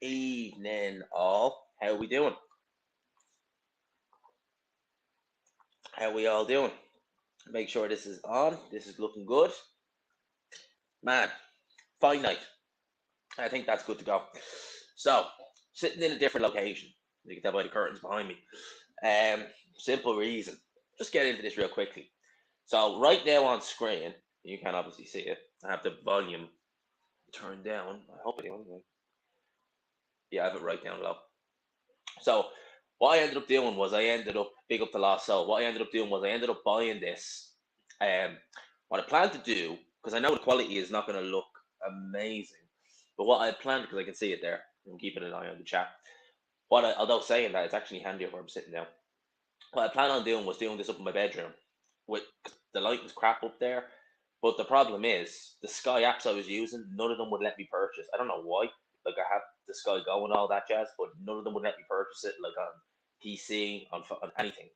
evening, all. How we doing? How we all doing? Make sure this is on. This is looking good. Man, fine night. I think that's good to go. So, sitting in a different location. You can tell by the curtains behind me. Um, Simple reason. Just get into this real quickly. So, right now on screen, you can obviously see it. I have the volume turned down. I hope it. Yeah, I have it right down low. So what I ended up doing was I ended up big up the last soul. What I ended up doing was I ended up buying this. Um, what I plan to do, because I know the quality is not going to look amazing, but what I planned, because I can see it there, I'm keeping an eye on the chat. Although saying that, it's actually handier where I'm sitting now. What I plan on doing was doing this up in my bedroom. With the lighting's crap up there, but the problem is the Sky apps I was using, none of them would let me purchase. I don't know why. Like I have the Sky Go and all that jazz, but none of them would let me purchase it like on PC, on anything.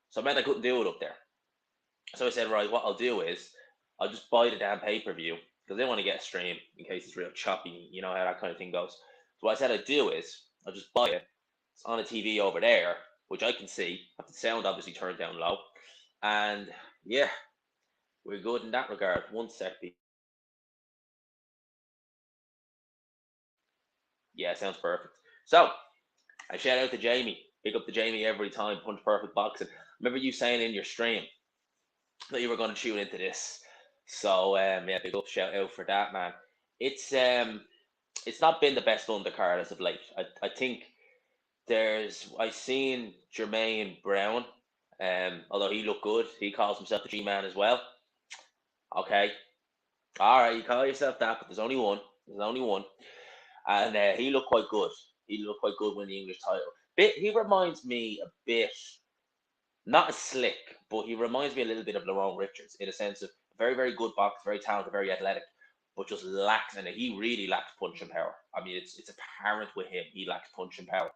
So I meant I couldn't do it up there. So I said, right, what I'll do is I'll just buy the damn pay per view because they want to get a stream in case it's real choppy. You know how that kind of thing goes. So what I said I'd do is I'll just buy it. It's on a TV over there, which I can see. Have the sound obviously turned down low, and yeah, we're good in that regard. One sec. Yeah, sounds perfect. So I shout out to Jamie. Pick up to Jamie every time. Punch Perfect Boxing. Remember you saying in your stream that you were going to tune into this. So yeah, big up shout out for that, man. It's um it's not been the best undercard as of late. I think I seen Jermaine Brown. Although he looked good, he calls himself the G Man as well. Okay, all right, you call yourself that, but there's only one. There's only one, and he looked quite good. He looked quite good winning the English title. He reminds me a bit, not as slick, but he reminds me a little bit of Lerone Richards in a sense of very, very good box, very talented, very athletic, but just lacks, and he really lacks punching power. I mean, it's apparent with him, he lacks punching power.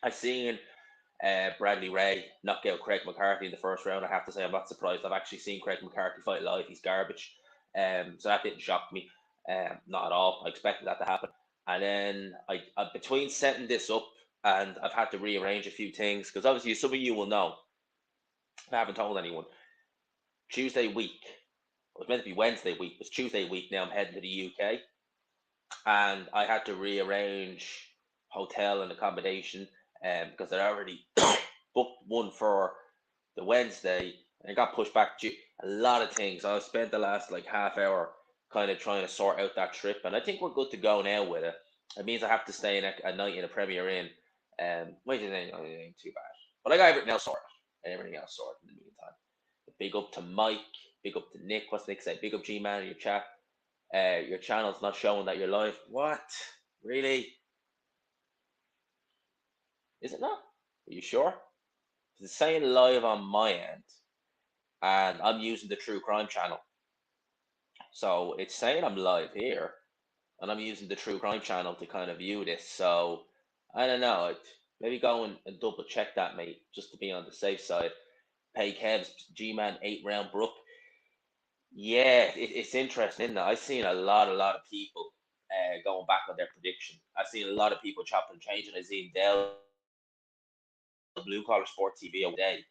I seen Bradley Ray knock out Craig McCarthy in the first round. I have to say, I'm not surprised. I've actually seen Craig McCarthy fight live. He's garbage. So that didn't shock me. Not at all. I expected that to happen. And then between setting this up and I've had to rearrange a few things because obviously some of you will know. I haven't told anyone. Tuesday week. It was meant to be Wednesday week. It's Tuesday week now. I'm heading to the UK, and I had to rearrange hotel and accommodation, because I already booked one for the Wednesday and it got pushed back to a lot of things. I spent the last like half hour kind of trying to sort out that trip, and I think we're good to go now with it. It means I have to stay in a night in a Premier Inn. Which ain't too bad. But I got everything else sorted. Everything else sorted in the meantime. Big up to Mike. Big up to Nick. What's Nick say? Big up G Man in your chat. Your channel's not showing that you're live. What? Really? Is it not? Are you sure? It's saying live on my end, and I'm using the True Crime channel. So it's saying I'm live here, and I'm using the True Crime channel to kind of view this. So I don't know. Maybe go and double check that, mate, just to be on the safe side. Pay Kev's G-Man 8-round Brook. Yeah, it's interesting, isn't it? I've seen a lot of people going back on their prediction. I've seen a lot of people chopping and changing. I've seen Dell Blue Collar Sport TV over day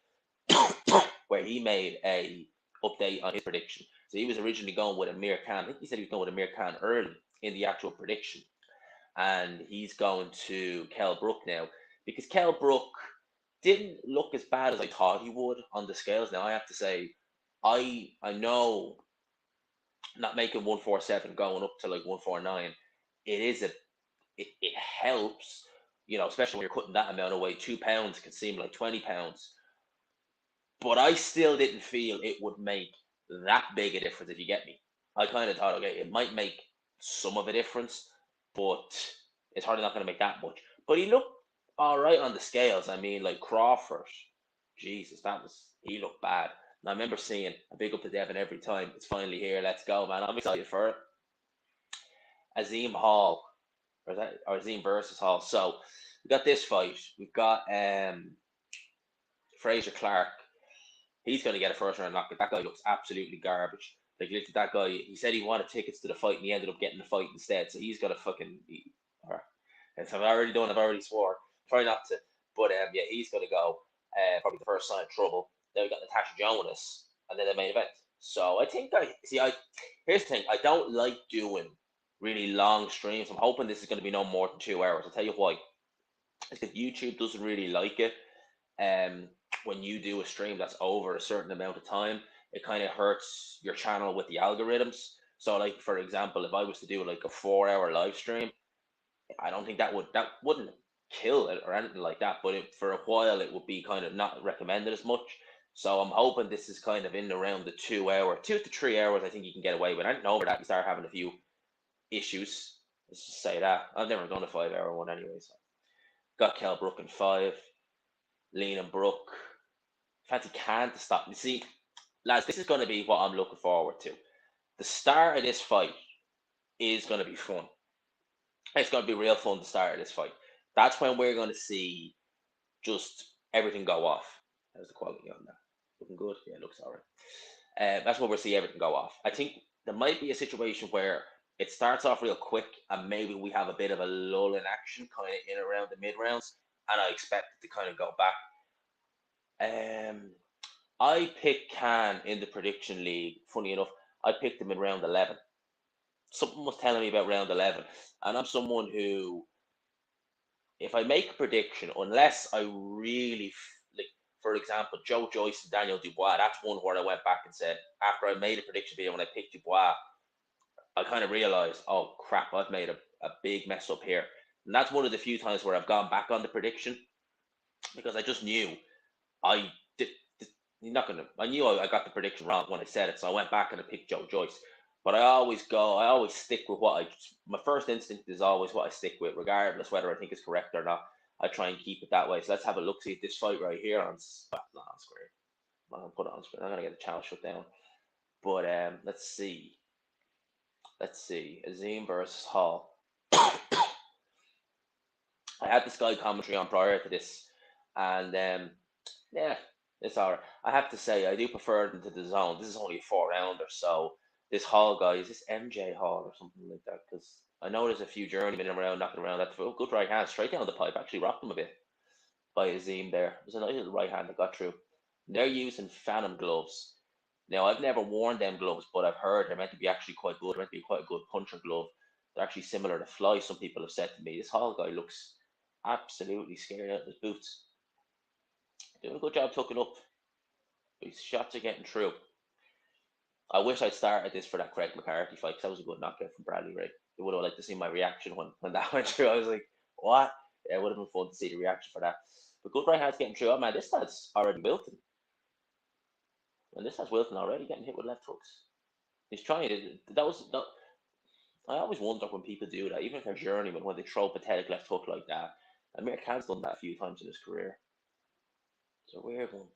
where he made a update on his prediction. So he was originally going with Amir Khan. I think he said he was going with Amir Khan early in the actual prediction, and he's going to Kell Brook now because Kell Brook didn't look as bad as I thought he would on the scales. Now I have to say, I know not making 147 going up to like 149, it helps, especially when you're cutting that amount of weight. 2 pounds can seem like 20 pounds, but I still didn't feel it would make that big a difference, if you get me. I kind of thought, okay, it might make some of a difference, but it's hardly not going to make that much. But he looked all right on the scales. I mean, like Crawford, Jesus, he looked bad. And I remember seeing a big up to Devin every time. It's finally here. Let's go, man. I'm excited for it. Azim Hall, or Azim versus Hall. So we got this fight. We've got Fraser Clarke. He's going to get a first round knockout. That guy looks absolutely garbage. Like, look at that guy. He said he wanted tickets to the fight, and he ended up getting the fight instead. So he's got a fucking. So I've already done. I've already swore. Try not to. But yeah, he's going to go. Probably the first sign of trouble. Then we got Natasha Jonas, and then the main event. So I think I see. Here's the thing. I don't like doing really long streams. I'm hoping this is going to be no more than 2 hours. I'll tell you why. It's because YouTube doesn't really like it. Um, when you do a stream that's over a certain amount of time, it kind of hurts your channel with the algorithms. So, like for example, if I was to do like a 4 hour live stream, I don't think that wouldn't kill it or anything like that. But for a while, it would be kind of not recommended as much. So I'm hoping this is kind of in around the 2 hour, 2 to 3 hours. I think you can get away with. I think over that you start having a few issues. Let's just say that I've never done a 5 hour one anyway. So got Kell, Brook in five, Lean and Brook. Fancy can't stop. You see, lads, this is going to be what I'm looking forward to. The start of this fight is going to be fun. It's going to be real fun to start of this fight. That's when we're going to see just everything go off. How's the quality on that? Looking good? Yeah, it looks all right. That's when we'll see everything go off. I think there might be a situation where it starts off real quick and maybe we have a bit of a lull in action kind of in around the mid rounds, and I expect it to kind of go back. I picked Khan in the prediction league. Funny enough, I picked him in round 11. Something was telling me about round 11, and I'm someone who, if I make a prediction, unless I really like, for example, Joe Joyce and Daniel Dubois, that's one where I went back and said after I made a prediction video when I picked Dubois, I kind of realized, oh crap, I've made a big mess up here, and that's one of the few times where I've gone back on the prediction because I just knew I did. You're not gonna. I knew I got the prediction wrong when I said it, so I went back and I picked Joe Joyce. But I always stick with what I. My first instinct is always what I stick with, regardless whether I think it's correct or not. I try and keep it that way. So let's have a look. See this fight right here on. Not on screen. I'm gonna put it on screen. I'm gonna get the channel shut down. But let's see. Let's see. Azim versus Hall. I had the Sky commentary on prior to this, and yeah, it's alright. I have to say, I do prefer them to the zone. This is only a 4 rounder, so this Hall guy, is this MJ Hall or something like that? Because I know there's a few journeymen around knocking around that. Oh, good right hand, straight down the pipe. Actually rocked him a bit by Azim there. It was a nice little right hand that got through. They're using Phantom gloves. Now, I've never worn them gloves, but I've heard they're meant to be actually quite good. They're meant to be quite a good puncher glove. They're actually similar to Fly, some people have said to me. This Hall guy looks absolutely scared out of his boots. Doing a good job tucking up. His shots are getting through. I wish I'd started this for that Craig McCarthy fight because that was a good knockout from Bradley Ray. They would have liked to see my reaction when that went through. I was like, what? Yeah, it would have been fun to see the reaction for that. But good right hand's getting through. Oh man, this guy's already wilting. And this guy's wilting already, getting hit with left hooks. He's trying to. I always wonder when people do that, even if they're journeymen, when they throw a pathetic left hook like that. Amir Khan's done that a few times in his career. It's a weird one.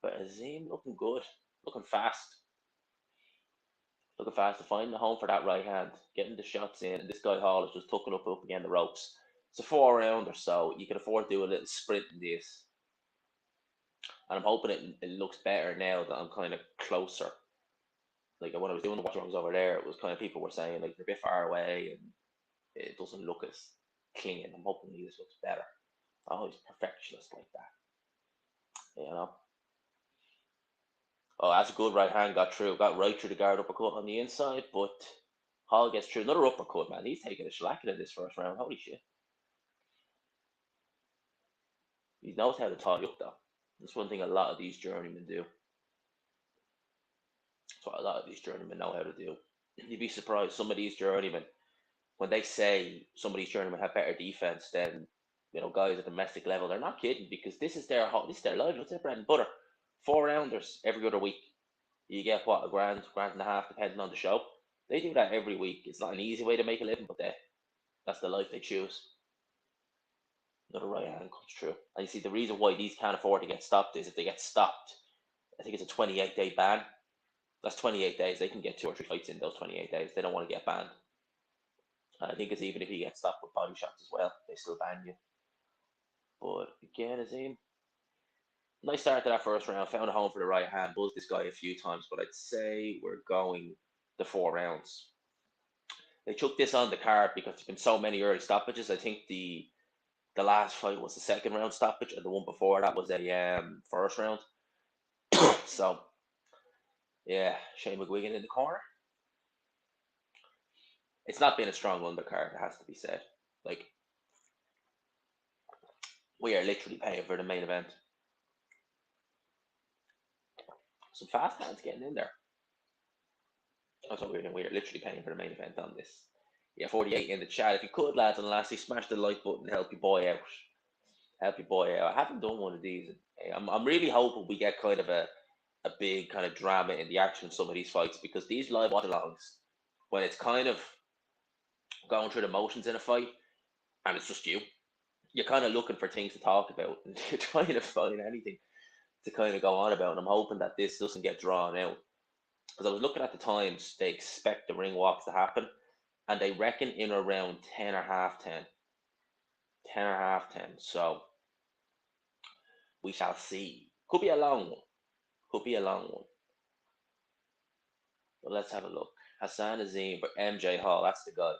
But Azim looking good, looking fast. Looking fast to find the home for that right hand, getting the shots in, and this guy Hall is just tucking up again the ropes. It's a 4 rounder, so you can afford to do a little sprint in this. And I'm hoping it looks better now that I'm kind of closer. Like when I was doing the Watchalongs over there, it was kind of people were saying like they're a bit far away and it doesn't look as clean. I'm hoping this looks better. Oh, he's perfectionist like that. You know? Oh, that's a good right hand, got through, got right through the guard uppercut on the inside, but Hall gets through. Another uppercut, man. He's taking a shellacking in this first round. Holy shit. He knows how to tie you up, though. That's one thing a lot of these journeymen do. That's what a lot of these journeymen know how to do. You'd be surprised, some of these journeymen, when they say some of these journeymen have better defense than guys at domestic level, they're not kidding because this is their livelihood, it's their bread and butter. 4 rounders every other week. You get what, a grand and a half, depending on the show. They do that every week. It's not an easy way to make a living, but that's the life they choose. Another right hand comes through. And you see, the reason why these can't afford to get stopped is if they get stopped, I think it's a 28-day ban. That's 28 days. They can get 2 or 3 fights in those 28 days. They don't want to get banned. And I think it's even if you get stopped with body shots as well, they still ban you. But again, Azim, nice start to that first round. Found a home for the right hand. Buzzed this guy a few times, but I'd say we're going the 4 rounds. They took this on the card because there's been so many early stoppages. I think the last fight was the second round stoppage, and the one before that was a first round. So yeah, Shane McGuigan in the corner. It's not been a strong undercard, it has to be said. Like, we are literally paying for the main event. Some fast hands getting in there. That's what we're doing. We are literally paying for the main event on this. Yeah, 48 in the chat. If you could, lads and lassie, smash the like button, help your boy out. Help your boy out. I haven't done one of these. I'm really hoping we get kind of a big kind of drama in the action of some of these fights, because these live watch-alongs, when it's kind of going through the motions in a fight and it's just you're kind of looking for things to talk about, and you're trying to find anything to kind of go on about. And I'm hoping that this doesn't get drawn out, because I was looking at the times they expect the ring walks to happen, and they reckon in around 10 or half 10. 10 or half 10. So we shall see. Could be a long one. Could be a long one. But let's have a look. Hassan Azim for MJ Hall. That's the guy.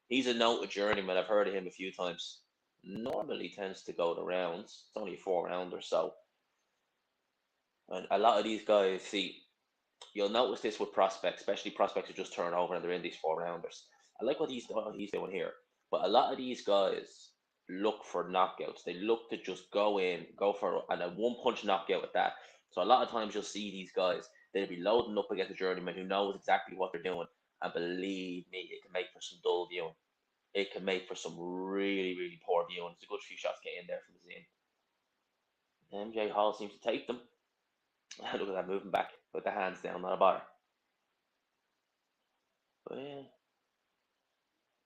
He's a noted journeyman. I've heard of him a few times. Normally tends to go the rounds. It's only a 4-round or so. And a lot of these guys, see, you'll notice this with prospects, especially prospects who just turn over and they're in these 4-rounders. I like what he's doing here. But a lot of these guys look for knockouts. They look to just go in, go for a one-punch knockout at that. So a lot of times you'll see these guys, they'll be loading up against a journeyman who knows exactly what they're doing. And believe me, it can make for some dull viewing. It can make for some really, really poor viewing. It's a good few shots getting in there from the Zine. MJ Hall seems to take them. Look at that, moving back with the hands down, not a bother. But yeah,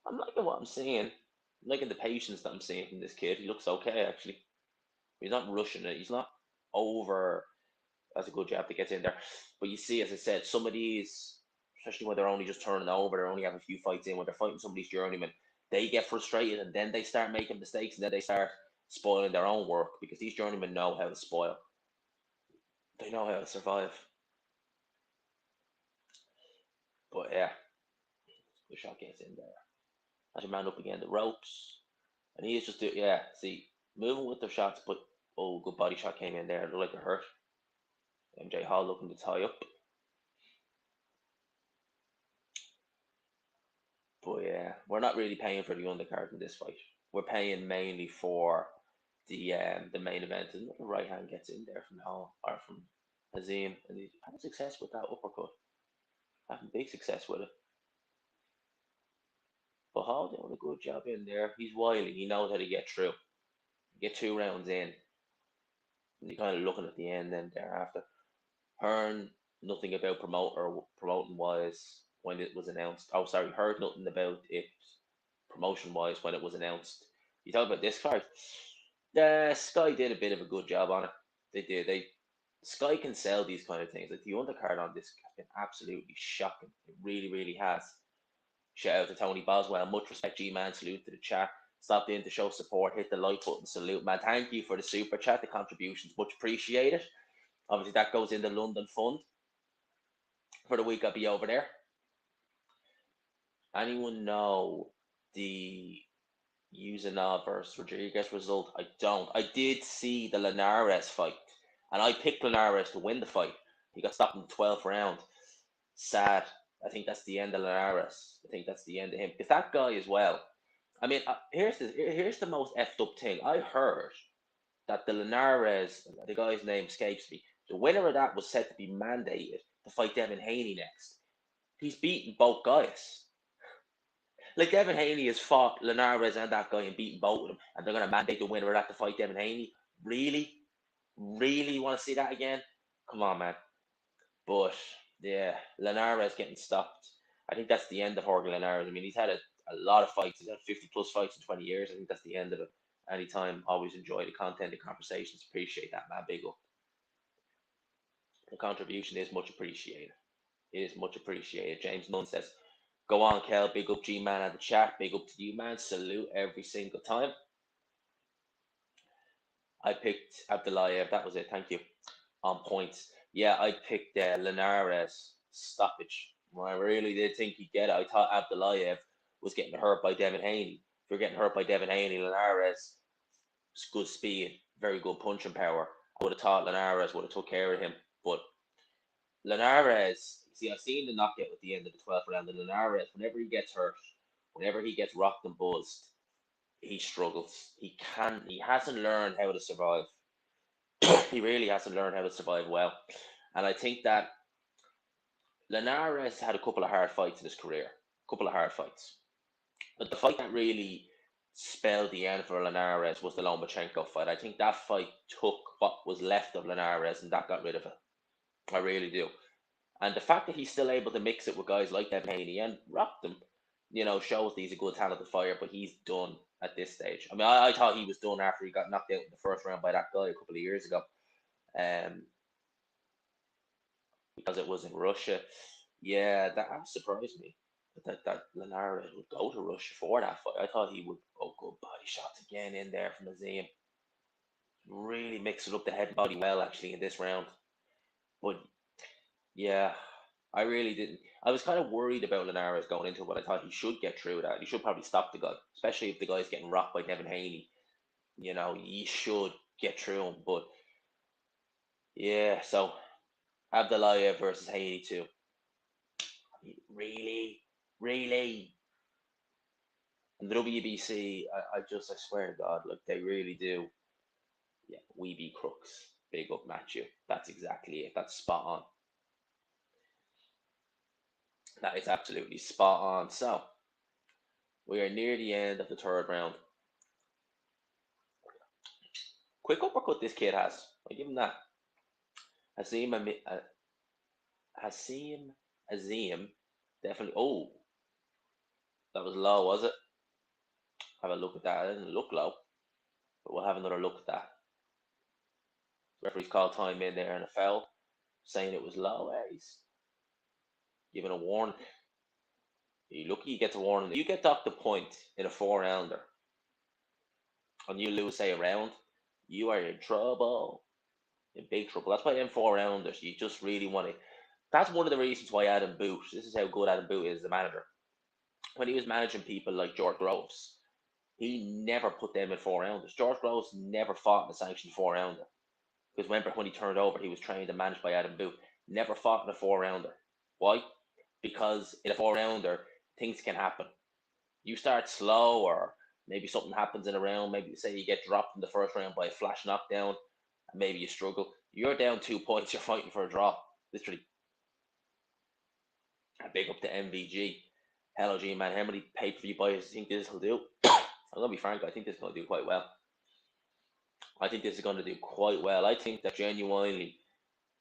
I'm liking what I'm seeing. I'm liking the patience that I'm seeing from this kid. He looks okay, actually. He's not rushing it. He's not over. That's a good jab that gets in there. But you see, as I said, some of these, especially when they're only just turning over, they only have a few fights in, when they're fighting some of these journeymen, they get frustrated and then they start making mistakes and then they start spoiling their own work, because these journeymen know how to spoil. They know how to survive. But yeah, the shot gets in there. As your man up again, the ropes. And he is just, see, moving with the shots, but oh, good body shot came in there. It looked like it hurt. MJ Hall looking to tie up. But yeah, we're not really paying for the undercard in this fight. We're paying mainly for the main event. And the right hand gets in there from Hall, or from Azim, and he's having success with that uppercut. Having big success with it. But Hall doing a good job in there. He's wily. He knows how to get through. Get 2 rounds in. And you're kind of looking at the end then thereafter. Hearn nothing about promoting wise when it was announced. Oh, sorry, heard nothing about it promotion wise when it was announced. You talk about this card. Sky did a bit of a good job on it. They did. Sky can sell these kind of things. Like the undercard on this has been absolutely shocking. It really, really has. Shout out to Tony Boswell. Much respect, G-Man. Salute to the chat. Stopped in to show support. Hit the like button. Salute, man. Thank you for the super chat. The contributions, much appreciated. Obviously, that goes in the London Fund for the week I'll be over there. Anyone know the Usanov versus Rodriguez result? I don't. I did see the Linares fight, and I picked Linares to win the fight. He got stopped in the 12th round. Sad. I think that's the end of Linares. I think that's the end of him. If that guy as well. I mean, here's the most effed up thing. I heard that the Linares, the guy's name escapes me, the winner of that was said to be mandated to fight Devin Haney next. He's beaten both guys. Like, Devin Haney has fought Linares and that guy and beaten both of them, and they're going to mandate the winner of that to fight Devin Haney? Really? Really want to see that again? Come on, man. But, yeah, Linares getting stopped. I think that's the end of Jorge Linares. I mean, he's had a lot of fights. He's had 50-plus fights in 20 years. I think that's the end of it. Anytime, always enjoy the content and conversations. Appreciate that, man. Big up. The contribution is much appreciated. It is much appreciated. James Nunn says, go on, Kell. Big up, G-Man, at the chat. Big up to you, man. Salute every single time. I picked Abdullayev. That was it. Thank you. On points. Yeah, I picked Linares stoppage. I really did think he'd get it. I thought Abdullayev was getting hurt by Devin Haney. If you're getting hurt by Devin Haney, Linares, good speed, very good punching power. I would have thought Linares would have took care of him, but Linares, see, I've seen the knockout at the end of the 12th round, and Linares, whenever he gets hurt, whenever he gets rocked and buzzed, he struggles. He hasn't learned how to survive. He really hasn't learned how to survive well. And I think that Linares had a couple of hard fights in his career, a couple of hard fights. But the fight that really spelled the end for Linares was the Lomachenko fight. I think that fight took what was left of Linares and that got rid of it. I really do. And the fact that he's still able to mix it with guys like Devin Haney and rock them, shows that he's a good talented fighter, but he's done at this stage. I mean, I thought he was done after he got knocked out in the first round by that guy a couple of years ago. Because it was in Russia. Yeah, that surprised me. That Linares would go to Russia for that fight. I thought he would go good body shots again in there from Azim. Really mixing up the head and body well, actually, in this round. But yeah, I really didn't. I was kind of worried about Linares going into it, but I thought he should get through that. He should probably stop the guy, especially if the guy's getting rocked by Devin Haney. He should get through him. But yeah, so Abdullah versus Haney too. Really, really. And the WBC, I swear to God, like they really do. Yeah, we be crooks. Big up, Matthew. That's exactly it. That's spot on. That is absolutely spot on. So, we are near the end of the third round. Quick uppercut this kid has. I give him that. Hasim Azim, definitely. Oh, that was low, was it? Have a look at that. It didn't look low, but we'll have another look at that. Referee's called time in there and a foul, saying it was low. He's giving a warning. You lucky you get a warning. You get docked the point in a 4-rounder and you lose, say, a round, you are in trouble. In big trouble. That's why them 4-rounders, you just really want to. That's one of the reasons why Adam Boot, this is how good Adam Boot is, the manager. When he was managing people like George Groves, he never put them in 4-rounders. George Groves never fought in a sanctioned 4-rounder. Because remember, when he turned over, he was trained and managed by Adam Boot. Never fought in a 4-rounder. Why? Because in a 4-rounder, things can happen. You start slow, or maybe something happens in a round. Maybe say you get dropped in the first round by a flash knockdown, and maybe you struggle. You're down 2 points. You're fighting for a draw, literally. Big up to MVG. Hello, G man. How many pay-per-view buyers do you think this will do? I'm gonna be frank. I think this is gonna do quite well. I think this is going to do quite well. I think that genuinely,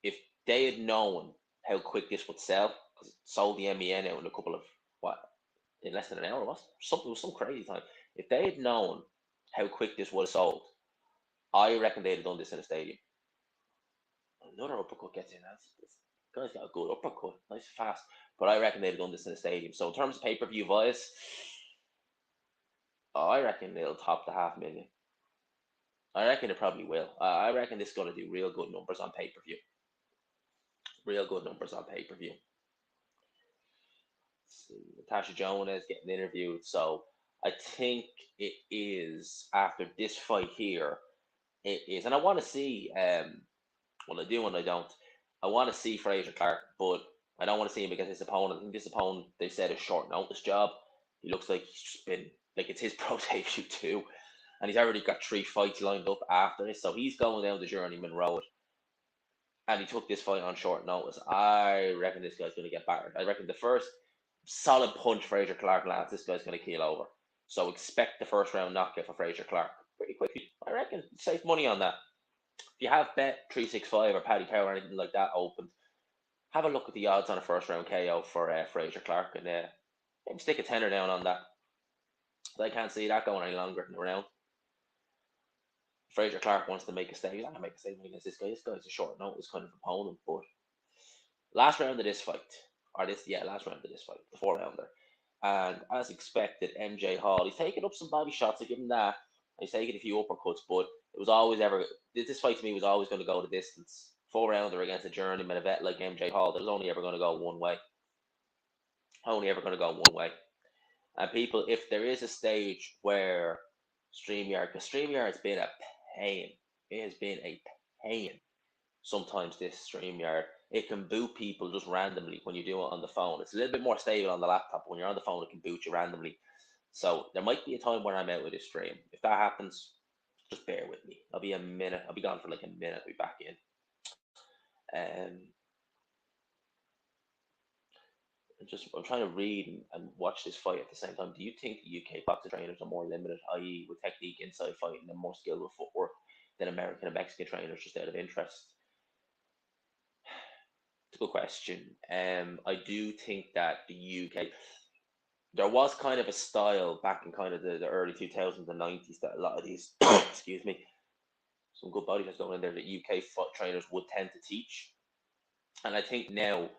if they had known how quick this would sell, because it sold the MEN out in a couple of, in less than an hour, it was some crazy time. If they had known how quick this would have sold, I reckon they'd have done this in a stadium. Another uppercut gets in. This guy's got a good uppercut, nice and fast. But I reckon they'd have done this in a stadium. So in terms of pay-per-view buys, I reckon they'll top the 500,000. I reckon it probably will. I reckon this is going to do real good numbers on pay-per-view. Real good numbers on pay-per-view. Natasha Jonas getting interviewed. So I think it is after this fight here. It is. And I want to see, well, I do and I don't. I want to see Fraser Clarke, but I don't want to see him against his opponent. I think this opponent, they said, a short notice job. He looks like he's just been, like it's his pro debut too. And he's already got 3 fights lined up after this. So he's going down the journeyman road. And he took this fight on short notice. I reckon this guy's going to get battered. I reckon the first solid punch Fraser Clarke lands, this guy's going to keel over. So expect the first round knockout for Fraser Clarke pretty quickly. I reckon save money on that. If you have Bet 365 or Paddy Power or anything like that opened, have a look at the odds on a first round KO for Fraser Clarke and maybe stick a tenner down on that. I can't see that going any longer in the round. Fraser Clarke wants to make a statement. I'm going to make a statement against this guy. This guy's a short notice kind of opponent, but last round of this fight, last round of this fight, the 4-rounder. And as expected, MJ Hall, he's taking up some body shots. I give him that. He's taking a few uppercuts, but it was always this fight to me was always going to go the distance. 4-rounder against a journeyman, a vet like MJ Hall, that was only ever going to go one way. Only ever going to go one way. And people, if there is a stage where StreamYard, because StreamYard's been a pain, it has been a pain sometimes, this StreamYard. It can boot people just randomly when you do it on the phone. It's a little bit more stable on the laptop. When you're on the phone, it can boot you randomly. So there might be a time when I'm out with this stream. If that happens, just bear with me. I'll be a minute. I'll be gone for like a minute. I'll be back in. I'm trying to read and watch this fight at the same time. Do you think the UK boxing trainers are more limited, i.e., with technique, inside fighting, and more skilled with footwork than American and Mexican trainers, just out of interest? It's a good question. I do think that the UK, there was kind of a style back in kind of the early 2000s and 90s that a lot of these, excuse me, some good body shots going in there that UK foot trainers would tend to teach. And I think now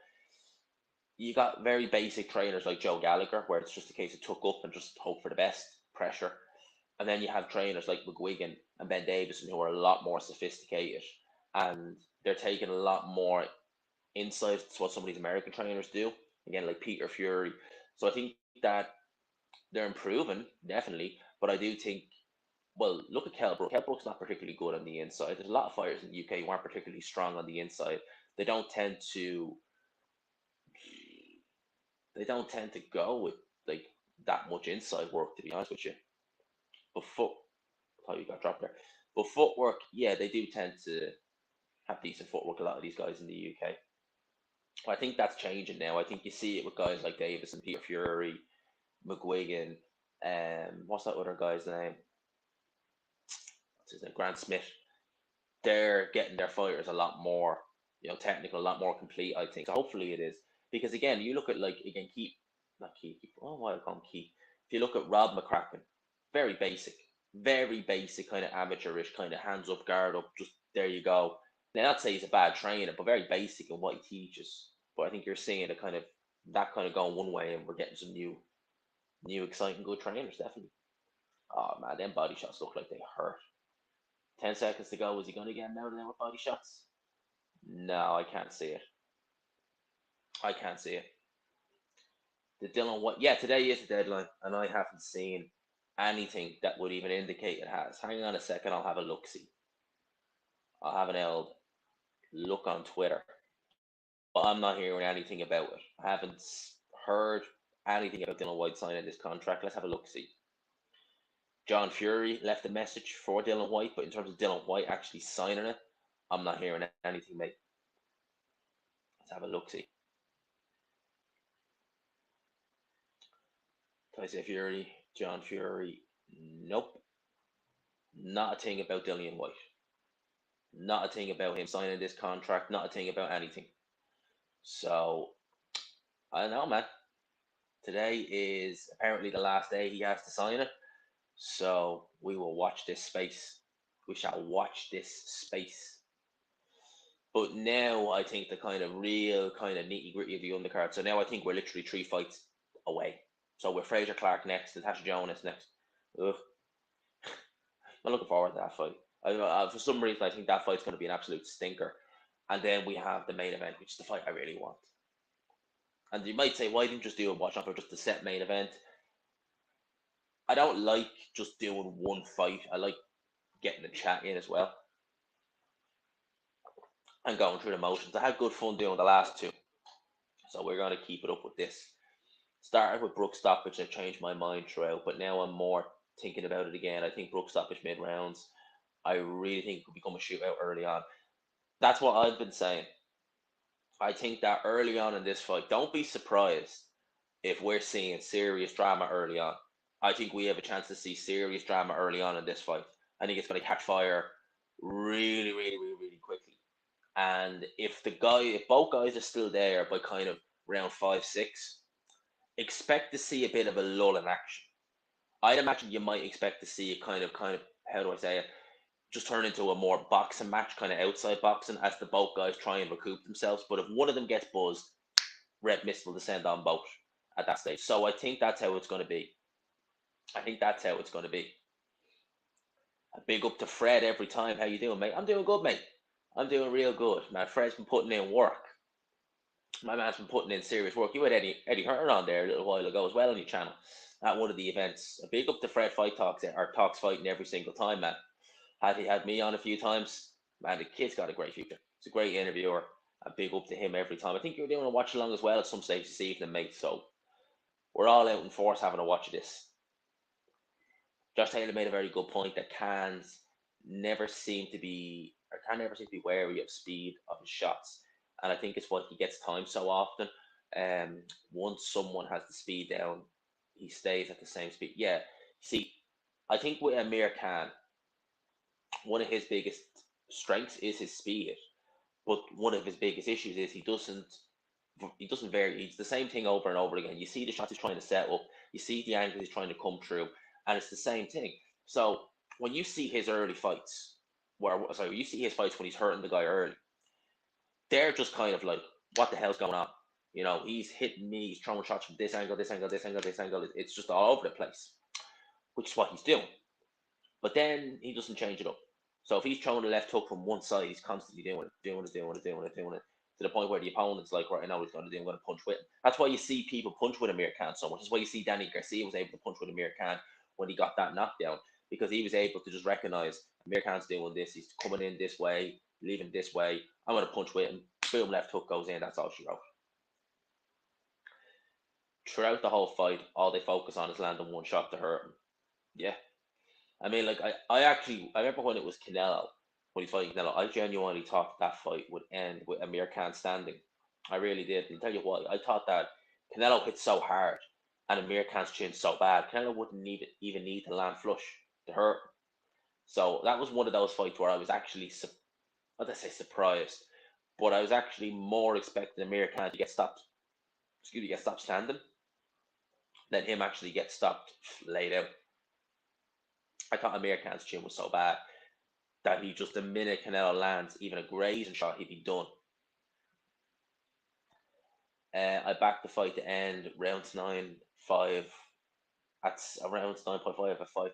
you got very basic trainers like Joe Gallagher, where it's just a case of tuck up and just hope for the best, pressure. And then you have trainers like McGuigan and Ben Davison, who are a lot more sophisticated, and they're taking a lot more insights to what some of these American trainers do. Again, like Peter Fury. So I think that they're improving, definitely. But I do think, well, look at Kell Brook. Kell Brook's not particularly good on the inside. There's a lot of fighters in the UK who aren't particularly strong on the inside. They don't tend to go with like that much inside work, to be honest with you. But oh, you got dropped there. But footwork, yeah, they do tend to have decent footwork. A lot of these guys in the UK. I think that's changing now. I think you see it with guys like Davis and Peter Fury, McGuigan, what's that other guy's name? What's his name? Grant Smith. They're getting their fighters a lot more, technical, a lot more complete, I think. So hopefully it is. Because again, you look at not Keith, oh, why I call him Keith. If you look at Rob McCracken, very basic kind of amateurish, kind of hands up, guard up, just there you go. Now, not say he's a bad trainer, but very basic in what he teaches. But I think you're seeing that kind of going one way, and we're getting some new, exciting, good trainers, definitely. Oh man, them body shots look like they hurt. 10 seconds to go. Is he going to get him out of there with body shots? No, I can't see it. I can't see it. The Dylan White. Yeah, today is the deadline, and I haven't seen anything that would even indicate it has. Hang on a second, I'll have a look. See, I'll have an old look on Twitter, but I'm not hearing anything about it. I haven't heard anything about Dylan White signing this contract. Let's have a look. See, John Fury left a message for Dylan White, but in terms of Dylan White actually signing it, I'm not hearing anything, mate. Let's have a look. See. Tyson Fury, John Fury, nope. Not a thing about Dillian White. Not a thing about him signing this contract. Not a thing about anything. So, I don't know, man. Today is apparently the last day he has to sign it. So, we will watch this space. We shall watch this space. But now I think the kind of real kind of nitty gritty of the undercard. So now I think we're literally 3 fights away. So we're Fraser Clarke next, Natasha Jonas next. Ugh. I'm looking forward to that fight. For some reason, I think that fight's going to be an absolute stinker. And then we have the main event, which is the fight I really want. And you might say, why didn't you just do a watch on for just a set main event? I don't like just doing one fight. I like getting the chat in as well. And going through the motions. I had good fun doing the last 2. So we're going to keep it up with this. Started with Brook stoppage, I've changed my mind throughout, but now I'm more thinking about it again. I think Brook stoppage mid rounds. I really think it could become a shootout early on. That's what I've been saying. I think that early on in this fight, don't be surprised if we're seeing serious drama early on. I think we have a chance to see serious drama early on in this fight. I think it's going to catch fire really, really, really, really quickly. And if both guys are still there by kind of round 5, 6, expect to see a bit of a lull in action. I'd imagine you might expect to see a kind of, how do I say it, just turn into a more boxing match, kind of outside boxing, as the both guys try and recoup themselves. But if one of them gets buzzed, red mist will descend on both at that stage. So I think that's how it's going to be. A big up to Fred every time. How you doing, mate? I'm doing good, mate. I'm doing real good, man. Fred's been putting in work. My man's been putting in serious work. You had Eddie Hearn on there a little while ago as well on your channel at one of the events. A big up to Fred Fight Talks or Talks Fighting every single time, man. He had me on a few times. Man, the kid's got a great future. He's a great interviewer. A big up to him every time. I think you're doing a watch along as well at some stage this evening, mate. So we're all out in force having a watch of this. Josh Taylor made a very good point that cans never seem to be, or can never seem to be wary of speed of his shots, and I think it's why he gets time so often. Once someone has the speed down, he stays at the same speed. Yeah, see, I think with Amir Khan, one of his biggest strengths is his speed, but one of his biggest issues is he doesn't vary. It's the same thing over and over again. You see the shots he's trying to set up, you see the angles he's trying to come through, and it's the same thing. So when you see his early fights, you see his fights when he's hurting the guy early, they're just kind of like, what the hell's going on? He's hitting me, he's throwing shots from this angle, this angle, this angle, this angle. It's just all over the place, which is what he's doing. But then he doesn't change it up. So if he's throwing a left hook from one side, he's constantly doing it, to the point where the opponent's like, right, I know what he's going to do. I'm going to punch with him. That's why you see people punch with Amir Khan so much. That's why you see Danny Garcia was able to punch with Amir Khan when he got that knockdown, because he was able to just recognize Amir Khan's doing this. He's coming in this way, leaving this way. I'm going to punch with him. Boom, left hook goes in. That's all she wrote. Throughout the whole fight, all they focus on is landing one shot to hurt him. Yeah. I mean, like, I remember when it was Canelo, when he's fighting Canelo, I genuinely thought that fight would end with Amir Khan standing. I really did. And tell you what, I thought that Canelo hit so hard and Amir Khan's chin so bad, Canelo wouldn't even need to land flush to hurt him. So that was one of those fights where I was actually, not to say surprised, but I was actually more expecting Amir Khan to get stopped standing, than him actually get stopped laid out. I thought Amir Khan's chin was so bad that he just, the minute Canelo lands even a grazing shot, he'd be done. I backed the fight to end rounds 9-5. That's around 9.5 at 5-6.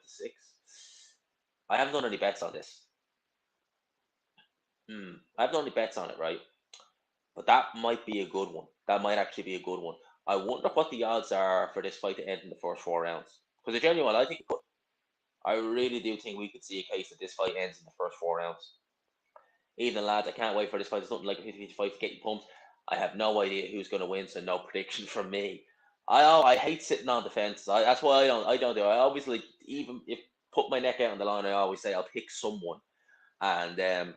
I haven't done any bets on this. I haven't done any bets on it, right? But that might be a good one. That might actually be a good one. I wonder what the odds are for this fight to end in the first 4 rounds. Because the genuine, I think it could. I really do think we could see a case that this fight ends in the first 4 rounds. Even lads, I can't wait for this fight. It's nothing like a 50 fight to get you pumped. I have no idea who's going to win, so no prediction from me. I hate sitting on the fence. That's why I don't do it. I always, like, even if put my neck out on the line, I always say I'll pick someone. And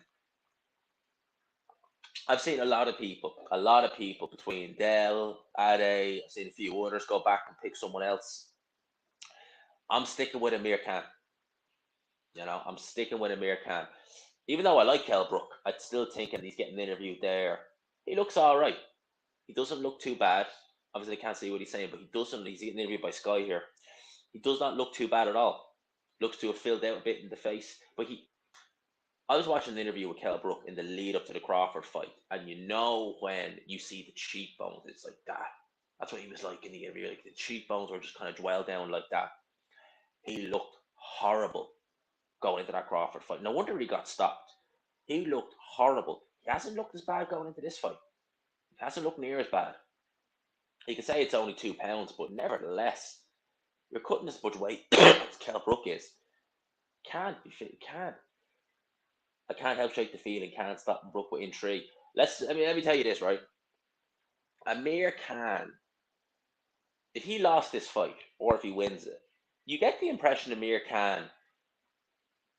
I've seen a lot of people between Dell, Ade. I've seen a few others go back and pick someone else. I'm sticking with Amir Khan. I'm sticking with Amir Khan. Even though I like Kell Brook, I still think, and he's getting interviewed there, he looks all right. He doesn't look too bad. Obviously, I can't see what he's saying, but he's getting interviewed by Sky here. He does not look too bad at all. Looks to have filled out a bit in the face. But I was watching an interview with Kell Brook in the lead up to the Crawford fight, and when you see the cheekbones, it's like that. That's what he was like in the interview. Like, the cheekbones were just kind of dwelled down like that. He looked horrible going into that Crawford fight. No wonder he got stopped. He looked horrible. He hasn't looked as bad going into this fight. He hasn't looked near as bad. You can say it's only 2 pounds, but nevertheless, you're cutting as much weight as Kell Brook is. Can't be fit. Can't. I can't help shake the feeling. Can't stop Brook within 3. Let me tell you this, right? Amir Khan, if he lost this fight or if he wins it, you get the impression Amir Khan,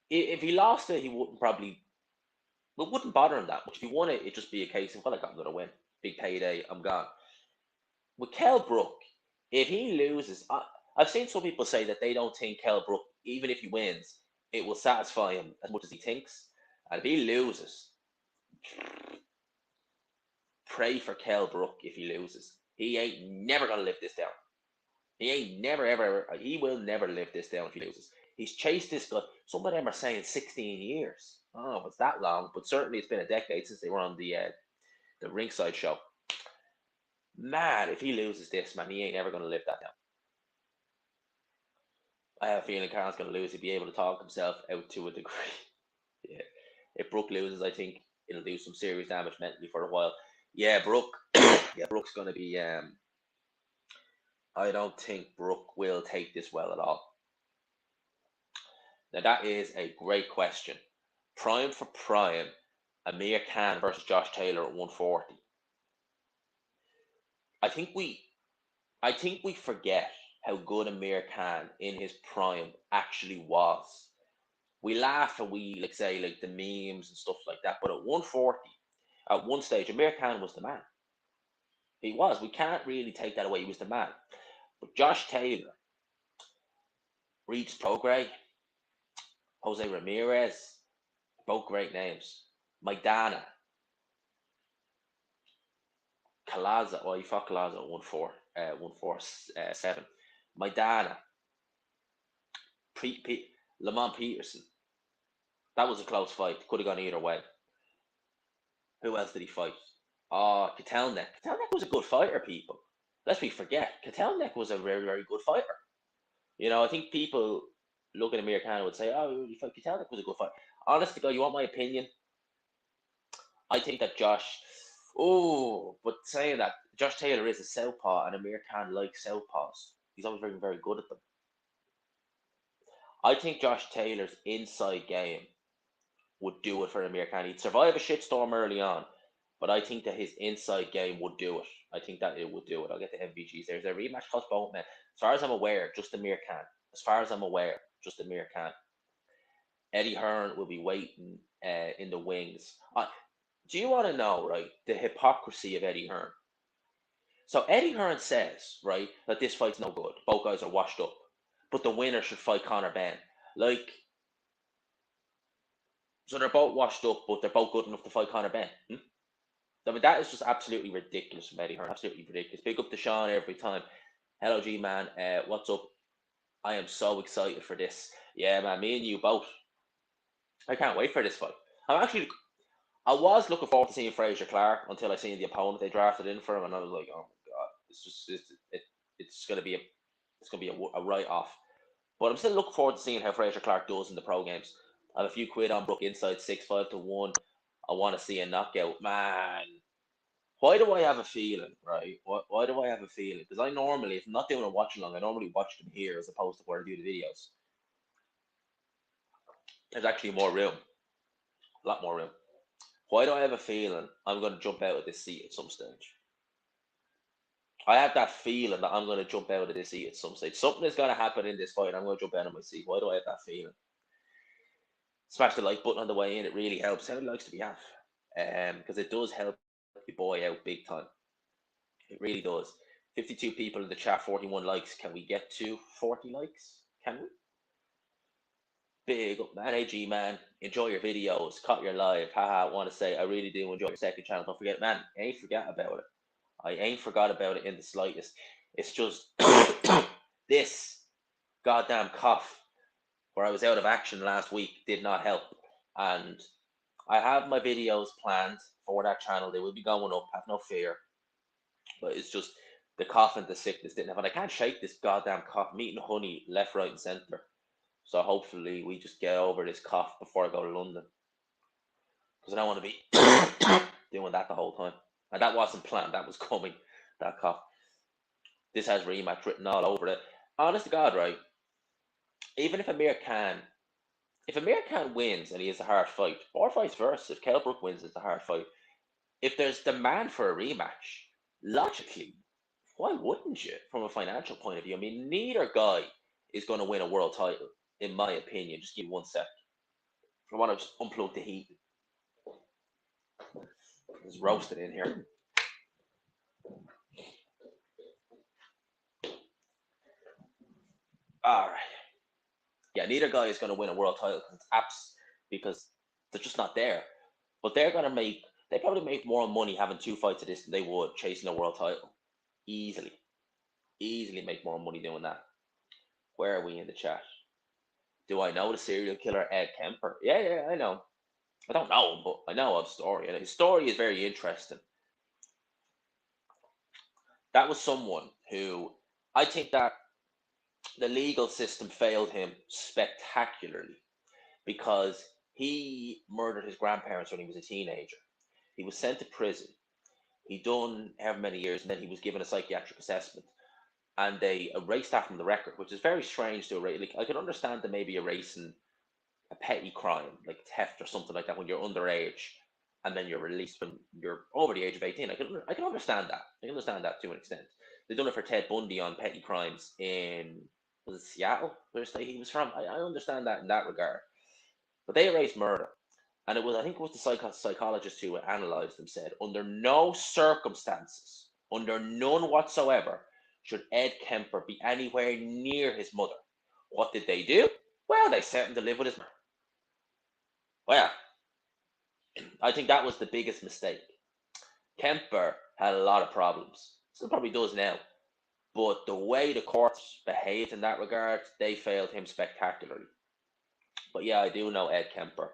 if he lost it, he wouldn't bother him that much. If he won it, it'd just be a case of, well, I got another win. Big payday, I'm gone. With Kell Brook, if he loses, I've seen some people say that they don't think Kell Brook, even if he wins, it will satisfy him as much as he thinks. And if he loses, pray for Kell Brook if he loses. He ain't never going to live this down. He will never live this down if he loses. He's chased this guy. Some of them are saying 16 years. Oh, it's that long, but certainly it's been a decade since they were on the ringside show. Man, if he loses this, man, he ain't ever going to live that down. I have a feeling Khan's going to lose. He'll be able to talk himself out to a degree. Yeah. If Brook loses, I think it'll do some serious damage mentally for a while. Yeah, Brook. Yeah, Brook's gonna be. I don't think Brook will take this well at all. Now that is a great question. Prime for prime, Amir Khan versus Josh Taylor at 140. I think we I think we forget how good Amir Khan in his prime actually was. We laugh and we like say like the memes and stuff like that, but at 140, at one stage, Amir Khan was the man. He was. We can't really take that away. He was the man. But Josh Taylor, Regis Prograis, Jose Ramirez, both great names. Maidana, Kalaza. Oh, you fought Kalaza at 147. Maidana, Lamont Peterson. That was a close fight. Could have gone either way. Who else did he fight? Oh, Ketelnik. Ketelnik was a good fighter, people. Lest we forget, Ketelnik was a very, very good fighter. You know, I think people looking at Amir Khan would say, oh, you fight Ketelnik was a good fighter. Honest to God, you want my opinion? I think that but saying that, Josh Taylor is a southpaw and Amir Khan likes southpaws. He's always very, very good at them. I think Josh Taylor's inside game would do it for Amir Khan. He'd survive a shitstorm early on, but I think that his inside game would do it. I think that it would do it. I'll get the MVGs. There's a rematch cost both men. As far as I'm aware, just Amir Khan. As far as I'm aware, just Amir Khan. Eddie Hearn will be waiting in the wings. Do you want to know, right, the hypocrisy of Eddie Hearn? So Eddie Hearn says, right, that this fight's no good. Both guys are washed up. But the winner should fight Conor Benn. Like, so they're both washed up, but they're both good enough to fight Conor Benn. I mean, that is just absolutely ridiculous from Eddie Hearn. Absolutely ridiculous. Big up to Sean every time. Hello, G man. What's up? I am so excited for this. Yeah, man. Me and you both. I can't wait for this fight. I was looking forward to seeing Fraser Clarke until I seen the opponent they drafted in for him, and I was like, oh my god, it's gonna be a write off. But I'm still looking forward to seeing how Fraser Clarke does in the pro games. I have a few quid on Brook inside 6-5 to 1. I want to see a knockout, man. Why do I have a feeling, right? Why do I have a feeling? Because I normally, if I'm not doing a watch along, I normally watch them here as opposed to where I do the videos. There's actually more room, a lot more room. Why do I have a feeling I'm going to jump out of this seat at some stage? I have that feeling that I'm going to jump out of this seat at some stage. Something is going to happen in this fight, and I'm going to jump out of my seat. Why do I have that feeling? Smash the like button on the way in. It really helps. How many likes do we have? Because it does help your boy out big time. It really does. 52 people in the chat, 41 likes. Can we get to 40 likes? Can we? Big up, man. AG, man. Enjoy your videos. Caught your live. Haha, I want to say I really do enjoy your second channel. Don't forget, man. I ain't forgot about it. I ain't forgot about it in the slightest. It's just this goddamn cough where I was out of action last week did not help. And I have my videos planned for that channel. They will be going up. Have no fear. But it's just the cough and the sickness didn't have. And I can't shake this goddamn cough. I'm eating honey left, right, and centre. So hopefully we just get over this cough before I go to London. Because I don't want to be doing that the whole time. And that wasn't planned. That was coming. That cough. This has rematch written all over it. Honest to God, right? Even if Amir Khan wins and he has a hard fight, or vice versa, if Kell Brook wins, it's a hard fight. If there's demand for a rematch, logically, why wouldn't you? From a financial point of view, I mean, neither guy is going to win a world title, in my opinion. Just give me 1 sec. I want to just unplug the heat. It's roasted in here. All right. Yeah, neither guy is going to win a world title because they're just not there. But they probably make more money having 2 fights of this than they would chasing a world title. Easily make more money doing that. Where are we in the chat? Do I know the serial killer Ed Kemper? Yeah, I know. I don't know him, but I know of his story. And his story is very interesting. That was someone who I think that the legal system failed him spectacularly because he murdered his grandparents when he was a teenager. He was sent to prison. He done however many years, and then he was given a psychiatric assessment, and they erased that from the record, which is very strange to erase. Like I can understand that maybe erasing a petty crime like theft or something like that when you're underage, and then you're released when you're over the age of 18. I can understand that. I can understand that to an extent. They've done it for Ted Bundy on petty crimes in, was it Seattle, where state he was from. I understand that in that regard. But they erased murder. And it was, I think it was the psychologist who analysed them, said, under no circumstances, under none whatsoever, should Ed Kemper be anywhere near his mother. What did they do? Well, they sent him to live with his mother. Well, I think that was the biggest mistake. Kemper had a lot of problems. Still probably does now. But the way the courts behaved in that regard, they failed him spectacularly. But yeah, I do know Ed Kemper.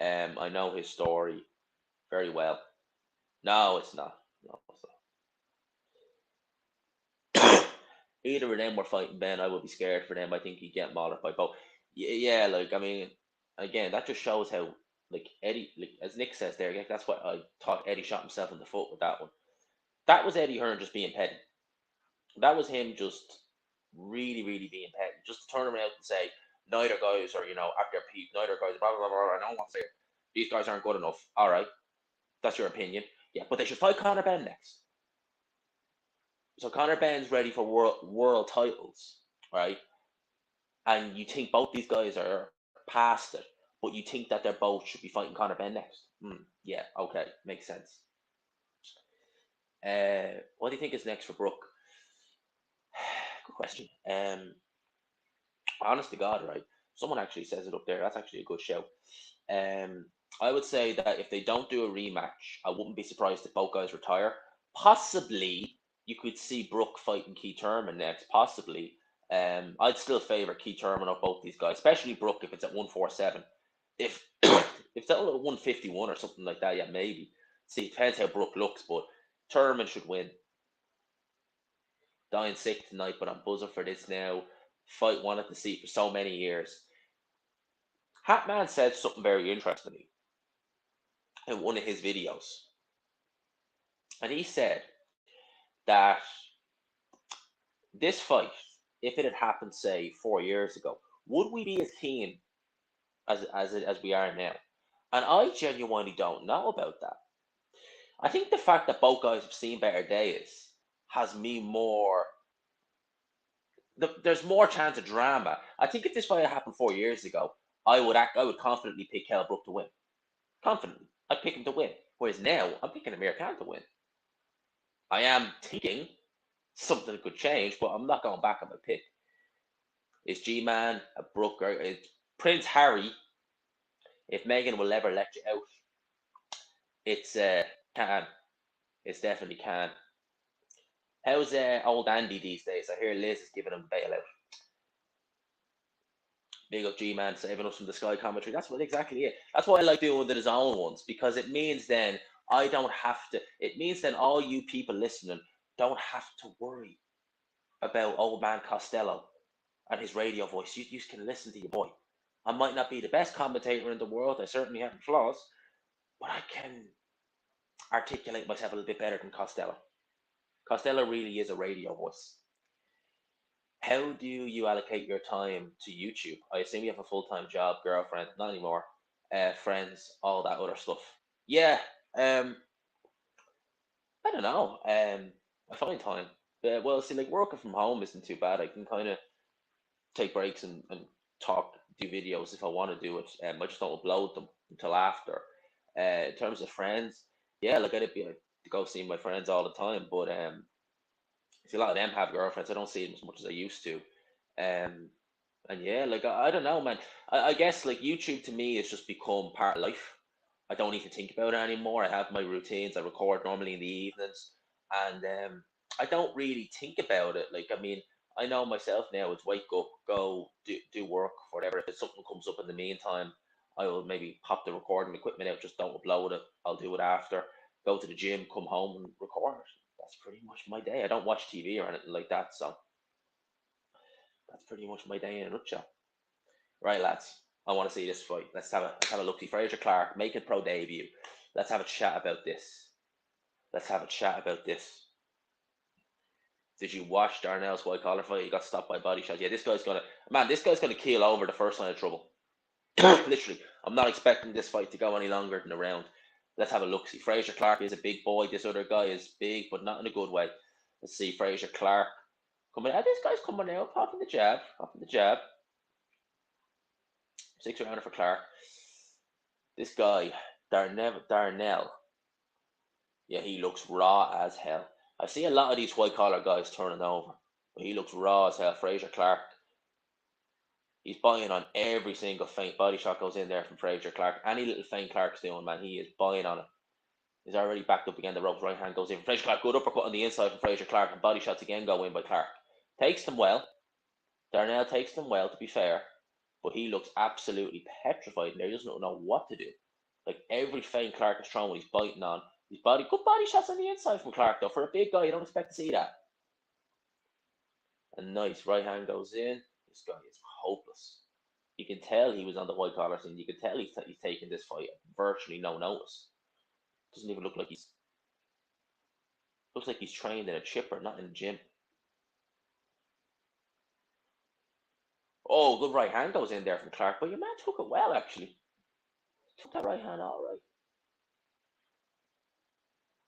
I know his story very well. No, it's not. No, it's not. Either of them were fighting Ben. I would be scared for them. I think he'd get mauled by both. Yeah, like I mean, again, that just shows how like Eddie, like as Nick says there. Again, that's what I thought Eddie shot himself in the foot with that one. That was Eddie Hearn just being petty. That was him just really, really being petty. Just to turn around and say neither guys are at their peak. Neither guys blah blah blah blah. I don't want to say it. These guys aren't good enough. All right, that's your opinion. Yeah, but they should fight Conor Ben next. So Conor Ben's ready for world titles, right? And you think both these guys are past it, but you think that they're both should be fighting Conor Ben next. Yeah, okay, makes sense. What do you think is next for Brook? Good question. Honest to God, right? Someone actually says it up there. That's actually a good show. I would say that if they don't do a rematch, I wouldn't be surprised if both guys retire. Possibly, you could see Brook fighting Keith Thurman next. Possibly. I'd still favour Keith Thurman of both these guys, especially Brook if it's at 147. If if it's at 151 or something like that, yeah, maybe. See, it depends how Brook looks, but Thurman should win. Dying sick tonight, but I'm buzzing for this now. Fight wanted to see for so many years. Hatman said something very interesting in one of his videos. And he said that this fight, if it had happened, say, 4 years ago, would we be as keen as we are now? And I genuinely don't know about that. I think the fact that both guys have seen better days has me more. There's more chance of drama. I think if this fight had happened 4 years ago, I would confidently pick Kell Brook to win. Confidently, I'd pick him to win. Whereas now, I'm picking Amir Khan to win. I am thinking something could change, but I'm not going back on my pick. It's G-Man, a Brook, or it's Prince Harry. If Megan will ever let you out, it's Khan. It's definitely Khan. How's old Andy these days? I hear Liz is giving him a bailout. Big up G-Man saving us from the Sky commentary. That's what exactly it. That's why I like doing the own ones, because it means then I don't have to. It means then all you people listening don't have to worry about old man Costello and his radio voice. You can listen to your boy. I might not be the best commentator in the world. I certainly have flaws, but I can articulate myself a little bit better than Costello. Costello really is a radio voice. How do you allocate your time to YouTube? I assume you have a full-time job, girlfriend, not anymore, friends, all that other stuff. Yeah, I don't know. I find time. Well, see, like working from home isn't too bad. I can kind of take breaks and talk, do videos if I want to do it. I just don't upload them until after. In terms of friends, yeah, like I'd be to go see my friends all the time, but see, a lot of them have girlfriends. I don't see them as much as I used to. And yeah, like I don't know, man. I guess like YouTube to me has just become part of life. I don't need to think about it anymore. I have my routines. I record normally in the evenings, and I don't really think about it. Like I mean, I know myself now. It's wake up, go do work, whatever. If something comes up in the meantime, I will maybe pop the recording equipment out. Just don't upload it. I'll do it after. Go to the gym, come home and record. That's pretty much my day. I don't watch TV or anything like that, so that's pretty much my day in a nutshell. Right, lads. I want to see this fight. Let's have a look. See Fraser Clarke making pro debut. Let's have a chat about this. Let's have a chat about this. Did you watch Darnell's white collar fight? He got stopped by body shots. Yeah, this guy's gonna keel over the first sign of trouble. Literally, I'm not expecting this fight to go any longer than a round. Let's have a look. See, Fraser Clarke is a big boy. This other guy is big, but not in a good way. Let's see, Fraser Clarke coming out. This guy's coming out, popping the jab. 6 rounder for Clarke. This guy, Darnell. Yeah, he looks raw as hell. I see a lot of these white collar guys turning over, but he looks raw as hell. Fraser Clarke, he's buying on every single feint. Body shot goes in there from Fraser Clarke. Any little feint Clarke's doing, man, he is buying on it. He's already backed up again. The ropes, right hand goes in from Fraser Clarke. Good uppercut on the inside from Fraser Clarke, and body shots again go in by Clarke. Takes them well. Darnell takes them well, to be fair, but he looks absolutely petrified in there. He doesn't know what to do. Like every feint Clarke is throwing, he's biting on. Good body shots on the inside from Clarke, though. For a big guy, you don't expect to see that. And nice right hand goes in. This guy is hopeless. You can tell he was on the white collar scene. You can tell he's taking this fight virtually no notice. Doesn't even look like looks like he's trained in a chipper, not in a gym. Oh, good right hand goes in there from Clarke, but your man took it well, actually. Took that right hand all right.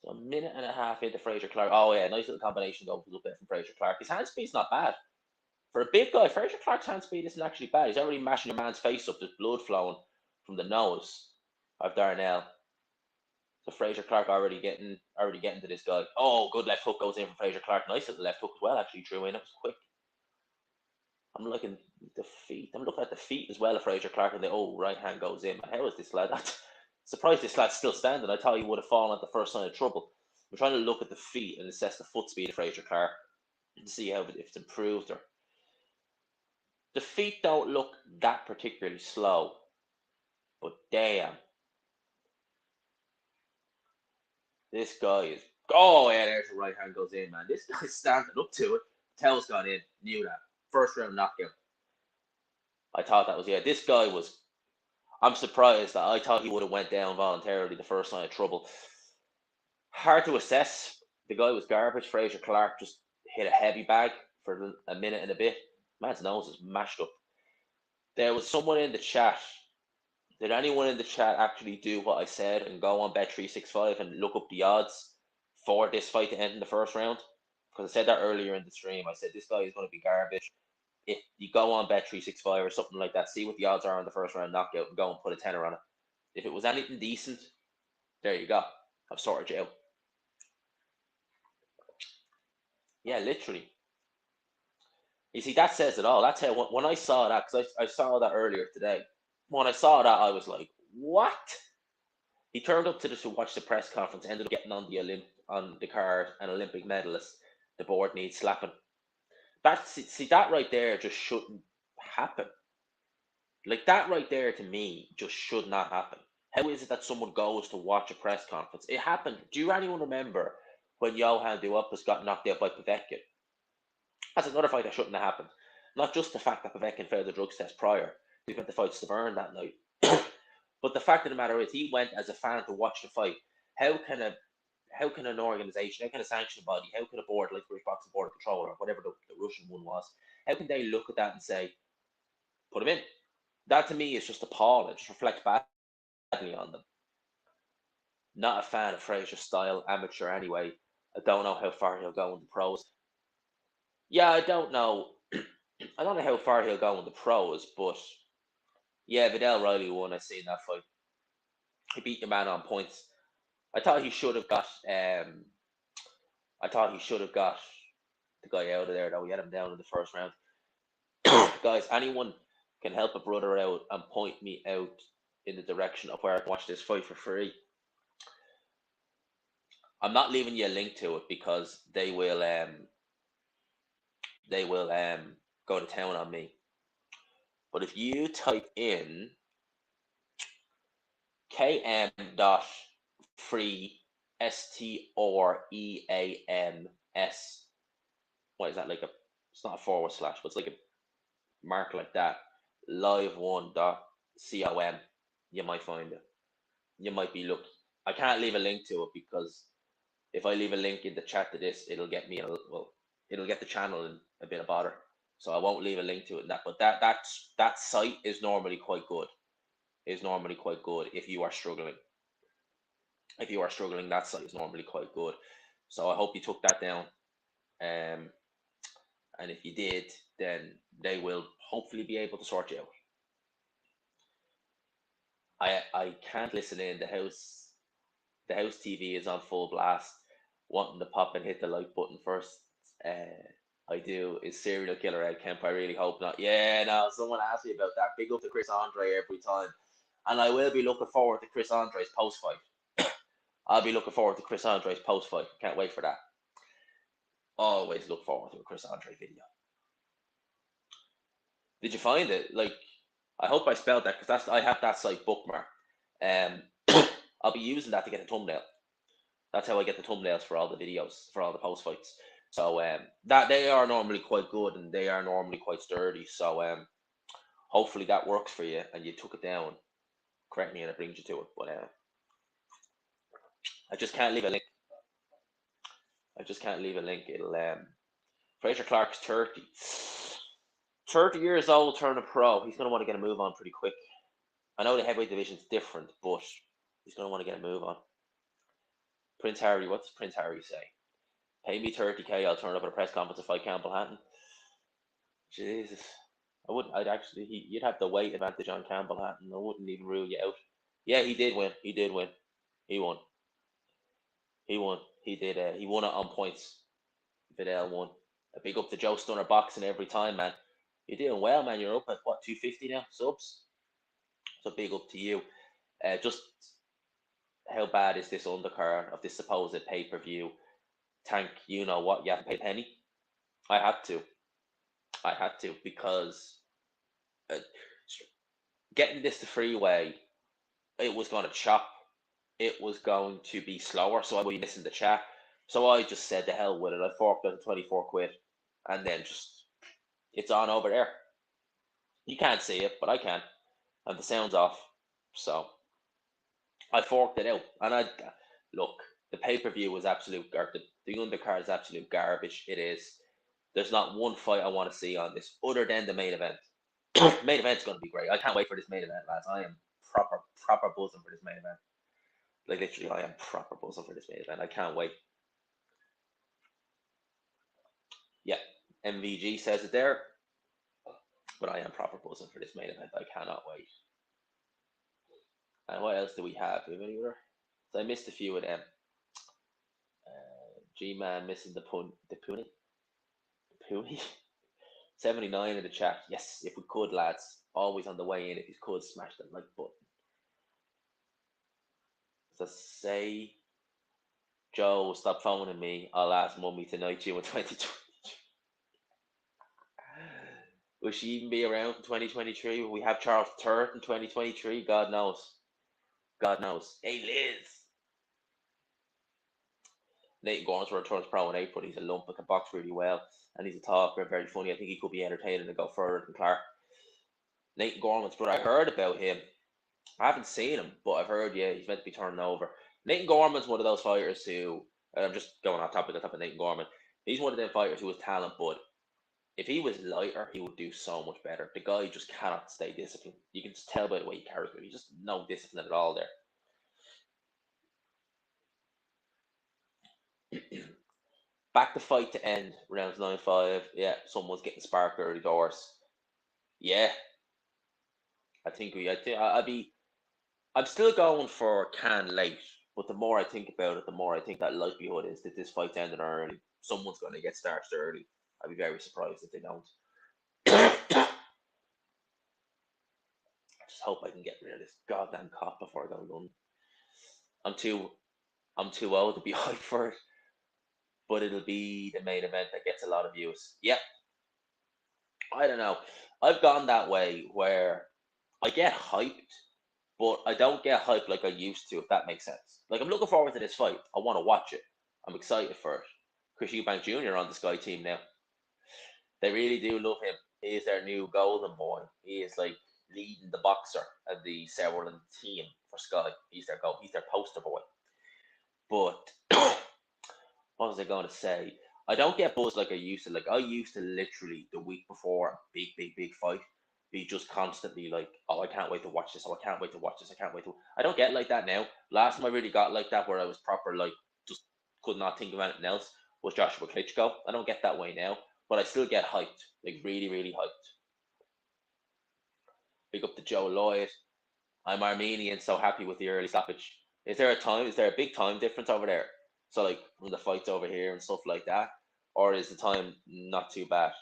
So a minute and a half into Fraser Clarke. Oh yeah, nice little combination goes up there from Fraser Clarke. His hand speed's not bad. For a big guy, Fraser Clarke's hand speed isn't actually bad. He's already mashing your man's face up. There's blood flowing from the nose of Darnell. So Fraser Clarke already getting to this guy. Oh, good left hook goes in from Fraser Clarke. Nice little left hook as well, actually drew in. It was quick. I'm looking the feet. I'm looking at the feet as well of Fraser Clarke, and the right hand goes in. How is this lad? I'm surprised this lad's still standing. I thought he would have fallen at the first sign of trouble. I'm trying to look at the feet and assess the foot speed of Fraser Clarke and see if it's improved or. The feet don't look that particularly slow, but damn. This guy is. Oh, yeah, there's the right hand goes in, man. This guy's standing up to it. Tail's gone in. Knew that. First round knockout. I thought that was, yeah, this guy was. I'm surprised that I thought he would have went down voluntarily the first sign of trouble. Hard to assess. The guy was garbage. Fraser Clarke just hit a heavy bag for a minute and a bit. Man's nose is mashed up. There was someone in the chat. Did anyone in the chat actually do what I said and go on Bet365 and look up the odds for this fight to end in the first round? Because I said that earlier in the stream. I said this guy is going to be garbage. If you go on Bet365 or something like that, see what the odds are on the first round knockout and go and put a tenner on it. If it was anything decent, there you go. I've sorted you out. Yeah, literally. You see, that says it all. That's how, when I saw that, because I saw that earlier today, when I saw that, I was like, what? He turned up to watch the press conference, ended up getting on the card, an Olympic medalist. The board needs slapping. That right there just shouldn't happen. Like, that right there, to me, just should not happen. How is it that someone goes to watch a press conference? It happened. Do anyone remember when Johan Duopas got knocked out by Povetkin? That's another fight that shouldn't have happened. Not just the fact that Povetkin failed the drugs test prior. He went to fight Stavern that night. But the fact of the matter is, he went as a fan to watch the fight. How can an organization, how can a sanction body, how can a board like British Boxing Board of Control or whatever the Russian one was, how can they look at that and say, put him in? That to me is just appalling. It just reflects badly on them. Not a fan of Fraser's style, amateur anyway. I don't know how far he'll go in the pros. Yeah, I don't know. I don't know how far he'll go in the pros, but yeah, Vidal Riley won. I seen that fight. He beat the man on points. I thought he should have got. I thought he should have got the guy out of there, though. He had him down in the first round. Guys, anyone can help a brother out and point me out in the direction of where I can watch this fight for free. I'm not leaving you a link to it because they will go to town on me. But if you type in km.free STOREAMS, what is that, like it's not a forward slash, but it's like a mark like that, live1.com, you might find it. You might be lucky. I can't leave a link to it because if I leave a link in the chat to this, it'll get me it'll get the channel in a bit of bother. So I won't leave a link to it. But that site is normally quite good. Is normally quite good if you are struggling. If you are struggling, that site is normally quite good. So I hope you took that down. And if you did, then they will hopefully be able to sort you out. I can't listen in. The house TV is on full blast. Wanting to pop and hit the like button first. I do. Is serial killer Ed Kemp? I really hope not. Yeah, no. Someone asked me about that. Big up to Chris Andre every time, and I will be looking forward to Chris Andre's post fight. I'll be looking forward to Chris Andre's post fight. Can't wait for that. Always look forward to a Chris Andre video. Did you find it? Like, I hope I spelled that because I have that site bookmarked. I'll be using that to get a thumbnail. That's how I get the thumbnails for all the videos, for all the post fights. So that they are normally quite good and they are normally quite sturdy. So hopefully that works for you and you took it down correctly and it brings you to it. But I just can't leave a link. I just can't leave a link. It'll Fraser Clarke's 30. 30 years old, turning pro. He's gonna want to get a move on pretty quick. I know the heavyweight division's different, but he's gonna want to get a move on. Prince Harry, what does Prince Harry say? Pay me 30k, I'll turn up at a press conference to fight Campbell Hatton. Jesus. I'd actually, you'd have the weight advantage on Campbell Hatton. I wouldn't even rule you out. Yeah, he did win. He won. He did. He won it on points. Vidal won. A big up to Joe Stunner boxing every time, man. You're doing well, man. You're up at what, 250 now subs. So big up to you. Just how bad is this undercard of this supposed pay-per-view? Tank, you know what? You have to pay a penny. I had to because getting this to freeway, it was going to chop. It was going to be slower, so I would be missing the chat. So I just said the hell with it. I forked out 24 quid, and then just it's on over there. You can't see it, but I can, and the sound's off. So I forked it out, and look. The pay-per-view was absolute garbage. The undercard is absolute garbage. It is. There's not one fight I want to see on this other than the main event. Main event's going to be great. I can't wait for this main event, lads. I am proper buzzing for this main event. Like, literally, I am proper buzzing for this main event. I can't wait. Yeah, MVG says it there. But I am proper buzzing for this main event. I cannot wait. And what else do we have? Do we have any other? So I missed a few of them. G-Man missing the Puni. 79 in the chat. Yes, if we could, lads. Always on the way in. If you could, smash the like button. So say, Joe, stop phoning me. I'll ask Mummy tonight you in 2020. Will she even be around in 2023? Will we have Charles III in 2023? God knows. God knows. Hey, Liz. Nathan Gorm's returns pro in April. He's a lump that can box really well. And he's a talker, very funny. I think he could be entertaining and go further than Clarke. Nathan Gorman's brother. I heard about him. I haven't seen him, but I've heard, yeah, he's meant to be turning over. Nathan Gorman's one of those fighters who, I'm just going on top of Nathan Gorman. He's one of them fighters who has talent, but if he was lighter, he would do so much better. The guy just cannot stay disciplined. You can just tell by the way he carries it. He's just no discipline at all there. Back the fight to end, rounds 9-5. Yeah, someone's getting sparked early doors. Yeah. I'm still going for Can late, but the more I think about it, the more I think that likelihood is that this fight's ending early. Someone's going to get starched early. I'd be very surprised if they don't. I just hope I can get rid of this goddamn cop before I go to London. I'm too old to be hyped for it, but it'll be the main event that gets a lot of views. Yep. I don't know. I've gone that way where I get hyped, but I don't get hyped like I used to, if that makes sense. Like, I'm looking forward to this fight. I want to watch it. I'm excited for it. Chris Eubank Jr. on the Sky team now. They really do love him. He is their new golden boy. He is like leading the boxer of the Sauerland team for Sky. He's their poster boy. But what was I going to say? I don't get buzzed like I used to. Like I used to literally the week before a big fight be just constantly like, oh, I can't wait to watch this. Oh, I can't wait to watch this. I can't wait to. I don't get like that now. Last time I really got like that, where I was proper like just could not think of anything else, was Joshua Klitschko. I don't get that way now, but I still get hyped, like really hyped. Big up to Joe Lloyd. I'm Armenian, so happy with the early stoppage. Is there a time? Is there a big time difference over there? So like when the fights over here and stuff like that, or is the time not too bad?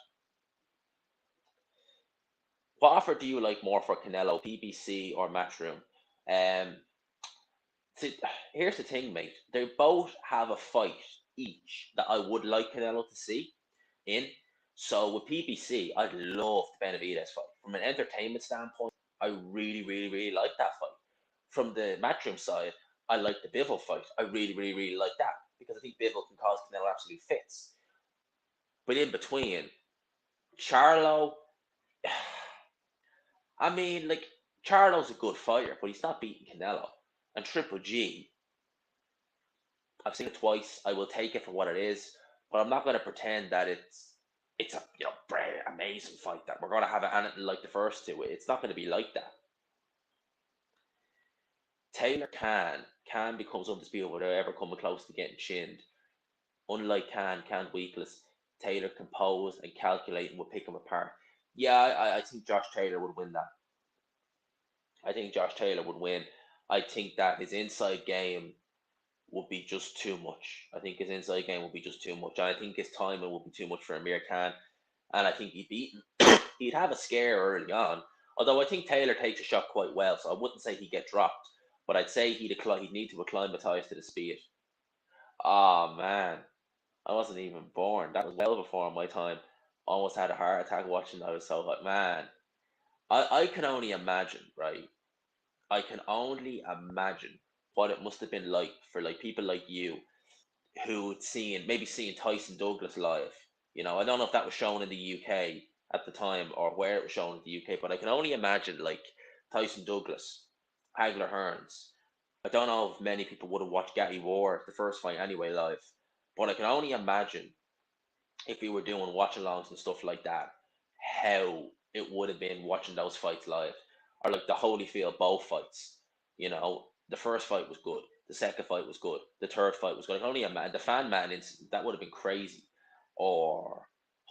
What offer do you like more for Canelo, PBC or Matchroom? Um, see, here's the thing, mate. They both have a fight each that I would like Canelo to see in. So with PBC, I'd love the Benavidez fight. From an entertainment standpoint, I really like that fight. From the Matchroom side, I like the Bivol fight. I really like that because I think Bivol can cause Canelo absolute fits. But in between, Charlo, I mean, like Charlo's a good fighter, but he's not beating Canelo. And Triple G, I've seen it twice. I will take it for what it is, but I'm not going to pretend that it's a brand amazing fight that we're going to have anything like the first two. It's not going to be like that. Taylor can becomes undisputed without ever coming close to getting chinned. Unlike Can weakless. Taylor composed and calculate and will pick him apart. Yeah, I think Josh Taylor would win that. I think Josh Taylor would win. I think that his inside game would be just too much. I think his inside game would be just too much. And I think his timing would be too much for Amir Khan. And I think he'd beat him. He'd have a scare early on. Although I think Taylor takes a shot quite well, so I wouldn't say he'd get dropped. But I'd say he'd need to acclimatise to the speed. Oh man, I wasn't even born. That was well before my time. Almost had a heart attack watching that. I was so like, man, I can only imagine, right? I can only imagine what it must have been like for like people like you who maybe seeing Tyson Douglas live. I don't know if that was shown in the UK at the time or where it was shown in the UK, but I can only imagine like Tyson Douglas, Hagler Hearns. I don't know if many people would have watched Gatti War, the first fight anyway, live, but I can only imagine if we were doing watch-alongs and stuff like that, how it would have been watching those fights live, or like the Holyfield both fights. The first fight was good, the second fight was good, the third fight was good. I can only imagine the fan man incident that would have been crazy, or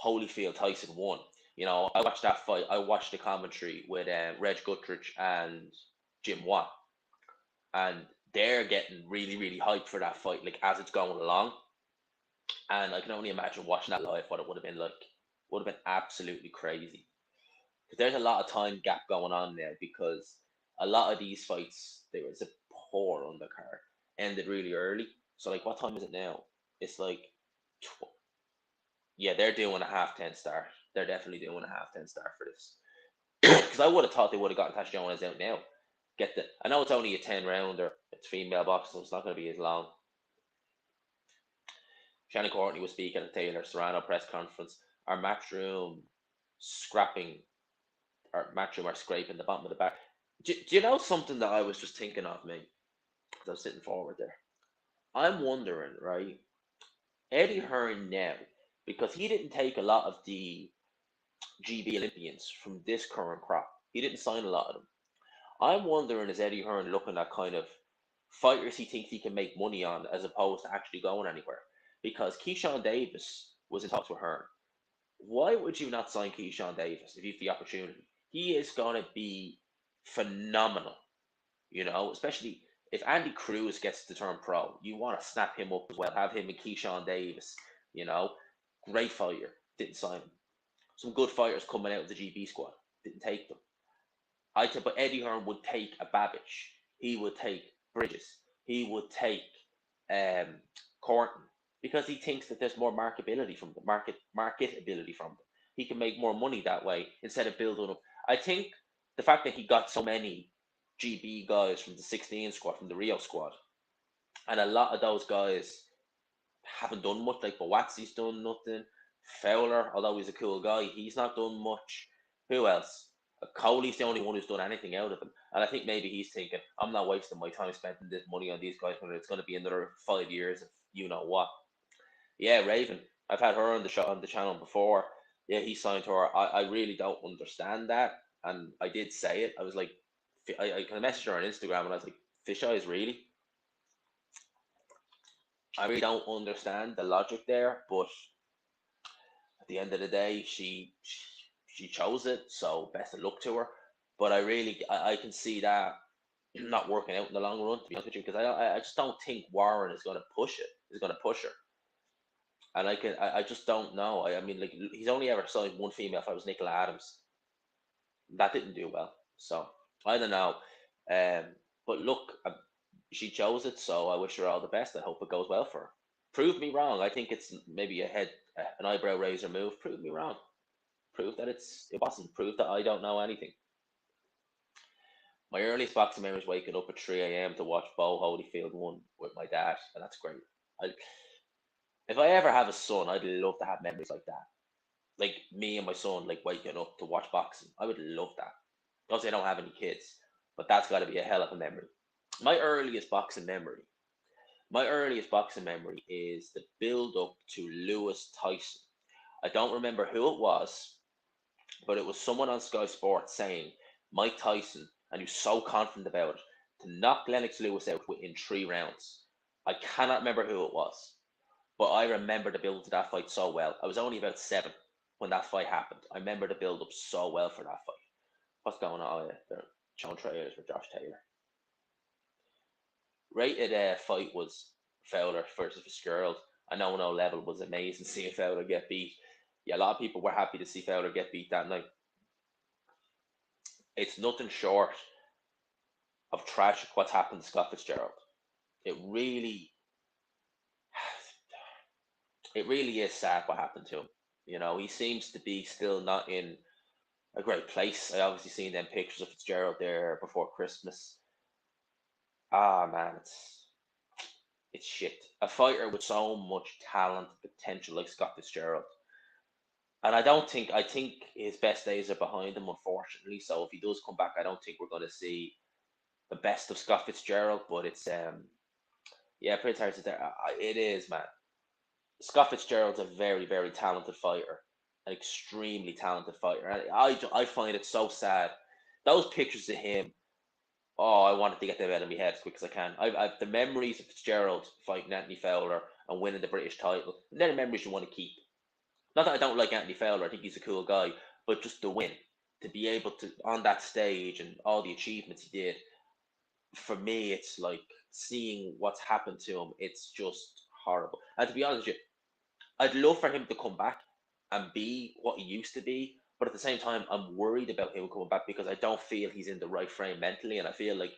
Holyfield Tyson won. I watched that fight. I watched the commentary with Reg Guttridge and Jim Watt, and they're getting really hyped for that fight, like as it's going along. And I can only imagine watching that live what it would have been like. Would have been absolutely crazy. Because there's a lot of time gap going on there because a lot of these fights, there was a poor undercard, ended really early. So like, what time is it now? It's like, yeah, they're doing a half 10 start. They're definitely doing a half 10 start for this. Because I would have thought they would have gotten Natasha Jonas out now. I know it's only a 10 rounder. It's female box, so it's not going to be as long. Shannon Courtney was speaking at the Taylor Serrano press conference. Our matchroom scrapping, our matchroom are scraping the bottom of the bar. Do you know something that I was just thinking of, me? As I was sitting forward there. I'm wondering, right? Eddie Hearn now, because he didn't take a lot of the GB Olympians from this current crop. He didn't sign a lot of them. I'm wondering, is Eddie Hearn looking at kind of fighters he thinks he can make money on as opposed to actually going anywhere? Because Keyshawn Davis was in talks with Hearn. Why would you not sign Keyshawn Davis if you have the opportunity? He is going to be phenomenal, especially if Andy Cruz gets to turn pro. You want to snap him up as well, have him and Keyshawn Davis, you know, great fighter, didn't sign him. Some good fighters coming out of the GB squad, didn't take them. But Eddie Hearn would take a Babbage, he would take Bridges, he would take um, Corton because he thinks that there's more marketability from the marketability from them. He can make more money that way instead of building up. I think the fact that he got so many GB guys from the 16 squad, from the Rio squad, and a lot of those guys haven't done much. Like Bawatsy's done nothing. Fowler, although he's a cool guy, he's not done much. Who else? Coley's the only one who's done anything out of them. And I think maybe he's thinking, I'm not wasting my time spending this money on these guys when it's going to be another 5 years of you know what. Yeah, Raven. I've had her on the show on the channel before. Yeah, he signed her. I really don't understand that, and I did say it. I was like, I kind of messaged her on Instagram, and I was like, fish eyes, really? I really don't understand the logic there, but at the end of the day, she chose it, so best of luck to her. But I can see that not working out in the long run, to be honest with you, because I just don't think Warren is going to push it. Is going to push her, and I just don't know. I mean, like he's only ever signed one female. If I was Nicola Adams, that didn't do well. So I don't know. Um, but look, she chose it, so I wish her all the best. I hope it goes well for her. Prove me wrong. I think it's maybe an eyebrow raiser move. Prove me wrong. Prove that it wasn't. Prove that I don't know anything. My earliest boxing memory is waking up at 3 a.m. to watch Bo Holyfield one with my dad, and that's great. I, if I ever have a son, I'd love to have memories like that. Like me and my son, like waking up to watch boxing. I would love that. Obviously, I don't have any kids, but that's got to be a hell of a memory. My earliest boxing memory. My earliest boxing memory is the build up to Lewis Tyson. I don't remember who it was, but it was someone on Sky Sports saying Mike Tyson, and he was so confident about it, to knock Lennox Lewis out within 3 rounds. I cannot remember who it was, but I remember the build to that fight so well. I was only about 7 when that fight happened. I remember the build up so well for that fight. What's going on? Oh, yeah, they're showing trailers for Josh Taylor. Rated fight was Fowler versus Fitzgerald. I know no level was amazing seeing Fowler get beat. Yeah, a lot of people were happy to see Fowler get beat that night. It's nothing short of tragic what's happened to Scott Fitzgerald. It really, it really is sad what happened to him. You know, he seems to be still not in a great place. I obviously seen them pictures of Fitzgerald there before Christmas. Ah man, it's shit. A fighter with so much talent, potential like Scott Fitzgerald. And I think his best days are behind him, unfortunately. So if he does come back, I don't think we're going to see the best of Scott Fitzgerald. But it's yeah, Prince Harris is there. It is, man. Scott Fitzgerald's a very, very talented fighter, an extremely talented fighter. And I find it so sad. Those pictures of him, oh, I wanted to get them out of my head as quick as I can. I've the memories of Fitzgerald fighting Anthony Fowler and winning the British title. They're the memories you want to keep. Not that I don't like Anthony Fowler, I think he's a cool guy, but just the win, to be able to on that stage and all the achievements he did. For me, it's like seeing what's happened to him. It's just horrible. And to be honest with you, I'd love for him to come back and be what he used to be. But at the same time, I'm worried about him coming back because I don't feel he's in the right frame mentally, and I feel like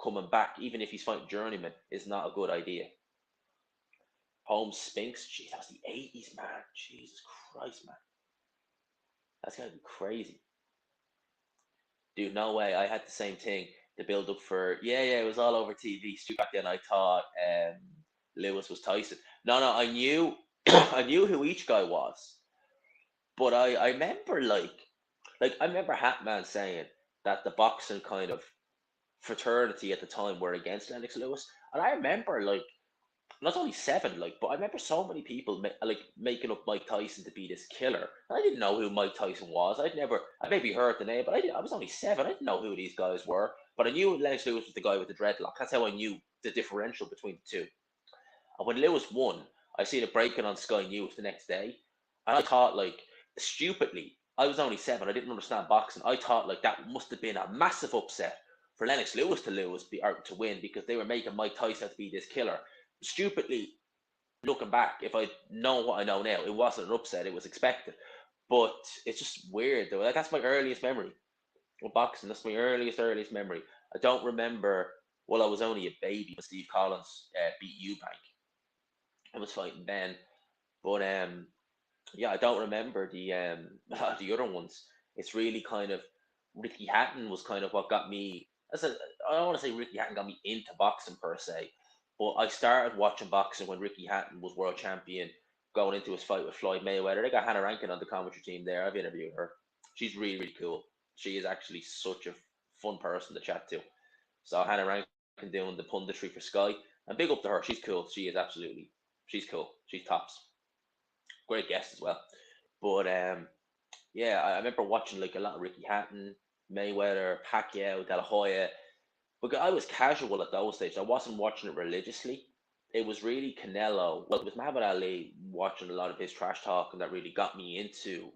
coming back, even if he's fighting journeyman, is not a good idea. Holmes Spinks, geez, that was the 80s, man. Jesus Christ, man. That's gotta be crazy. Dude, no way. I had the same thing. The build up for yeah, it was all over TV. Stu back then I thought Lewis was Tyson. No, I knew I knew who each guy was. But I remember I remember Hatman saying that the boxing kind of fraternity at the time were against Lennox Lewis. And I remember not only 7, but I remember so many people making up Mike Tyson to be this killer. And I didn't know who Mike Tyson was. I maybe heard the name, but I was only 7. I didn't know who these guys were. But I knew Lennox Lewis was the guy with the dreadlock. That's how I knew the differential between the two. And when Lewis won, I seen it breaking on Sky News the next day. And I thought, stupidly, I was only 7. I didn't understand boxing. I thought, that must have been a massive upset for Lennox Lewis to or to win because they were making Mike Tyson to be this killer. Stupidly, looking back, if I'd known what I know now, it wasn't an upset. It was expected. But it's just weird, though. That's my earliest memory of boxing. That's my earliest memory. I don't remember. Well, I was only a baby when Steve Collins beat Eubank. I was fighting then, but yeah, I don't remember the other ones. It's really kind of Ricky Hatton was kind of what got me. I don't want to say Ricky Hatton got me into boxing per se, but I started watching boxing when Ricky Hatton was world champion, going into his fight with Floyd Mayweather. They got Hannah Rankin on the commentary team there. I've interviewed her. She's really, really cool. She is actually such a fun person to chat to. So Hannah Rankin doing the punditry for Sky, and big up to her. She's cool. She's cool. She's tops. Great guest as well. But yeah, I remember watching like a lot of Ricky Hatton, Mayweather, Pacquiao, De La Hoya. But I was casual at those stages. I wasn't watching it religiously. It was really Canelo. Well, it was Muhammad Ali watching a lot of his trash talk, and that really got me into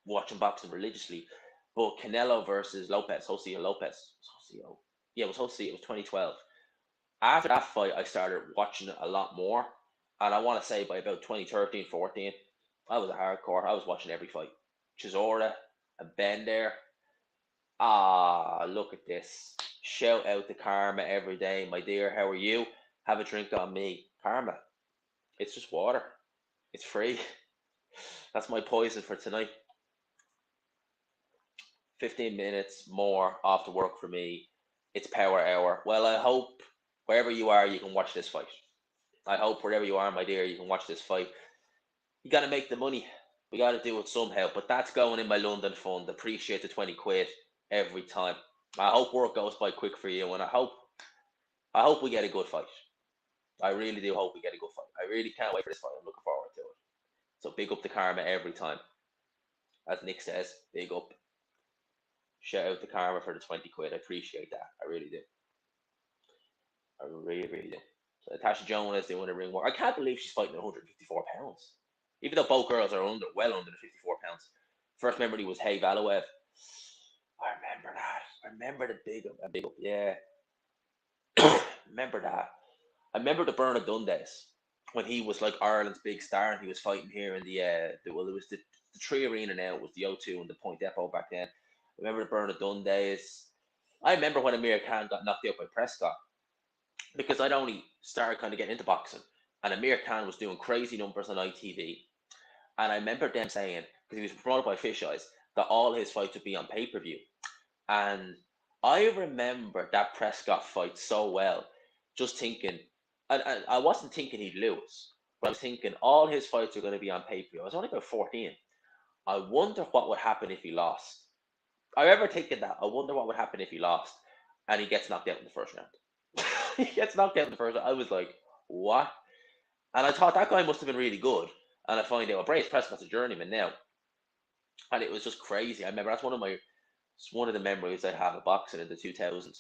watching boxing religiously. But Canelo versus Lopez, Jose Lopez, Jose, yeah, it was Jose. It was 2012. After that fight, I started watching it a lot more. And I want to say by about 2013, 14, I was a hardcore. I was watching every fight. Chisora and Ben there. Ah, look at this. Shout out to Karma every day. My dear, how are you? Have a drink on me. Karma, it's just water. It's free. That's my poison for tonight. 15 minutes more off the work for me. It's power hour. Well, I hope wherever you are, you can watch this fight. I hope wherever you are, my dear, you can watch this fight. You got to make the money. We got to do it somehow. But that's going in my London fund. Appreciate the 20 quid every time. I hope work goes by quick for you, and I hope we get a good fight. I really do hope we get a good fight. I really can't wait for this fight. I'm looking forward to it. So big up to Karma every time. As Nick says, big up. Shout out to Karma for the 20 quid. I appreciate that. I really do. I really, really do. So Natasha Jonas doing a ring war. I can't believe she's fighting at 154 pounds. Even though both girls are well under the 54 pounds. First memory was Hey Valoev. I remember that. I remember the big up, yeah. Remember that. I remember the Bernard Dunn days when he was like Ireland's big star and he was fighting here in well, it was the Tree Arena now. It was the O2 and the Point Depot back then. I remember the Bernard Dunn days. I remember when Amir Khan got knocked out by Prescott because I'd only started kind of getting into boxing and Amir Khan was doing crazy numbers on ITV. And I remember them saying, because he was promoted by Fish Eyes, that all his fights would be on pay per view. And I remember that Prescott fight so well, just thinking, and I wasn't thinking he'd lose, but I was thinking all his fights are going to be on pay per view. I was only about 14. I wonder what would happen if he lost. I remember thinking that. I wonder what would happen if he lost and he gets knocked out in the first round. He gets knocked out in the first round. I was like, what? And I thought that guy must have been really good. And I find out, well, Brace Prescott's a journeyman now. And it was just crazy. I remember that's it's one of the memories I have of boxing in the 2000s.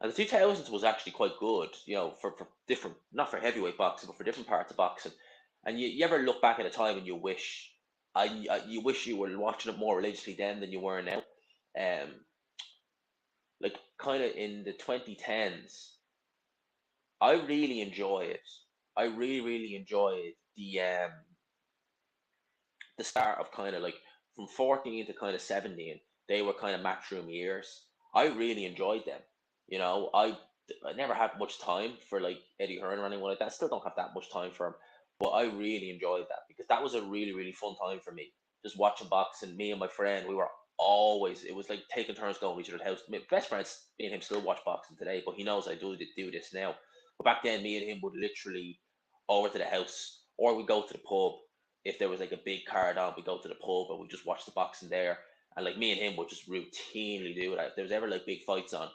And the 2000s was actually quite good, for different, not for heavyweight boxing, but for different parts of boxing. And you ever look back at a time and you wish, you wish you were watching it more religiously then than you were now. Um, like kind of in the 2010s, I really enjoyed. I really, really enjoyed the start of kind of like from 14 to kind of 17. They were kind of matchroom years. I really enjoyed them. I never had much time for like Eddie Hearn or anyone like that. Still don't have that much time for him, but I really enjoyed that because that was a really, really fun time for me. Just watching boxing. Me and my friend, we were always. It was like taking turns going to each other's house. My best friends, me and him, still watch boxing today, but he knows I do this now. But back then, me and him would literally over to the house, or we go to the pub. If there was like a big card on, we go to the pub and we just watch the boxing there. And like me and him would just routinely do that. If there was ever like big fights on,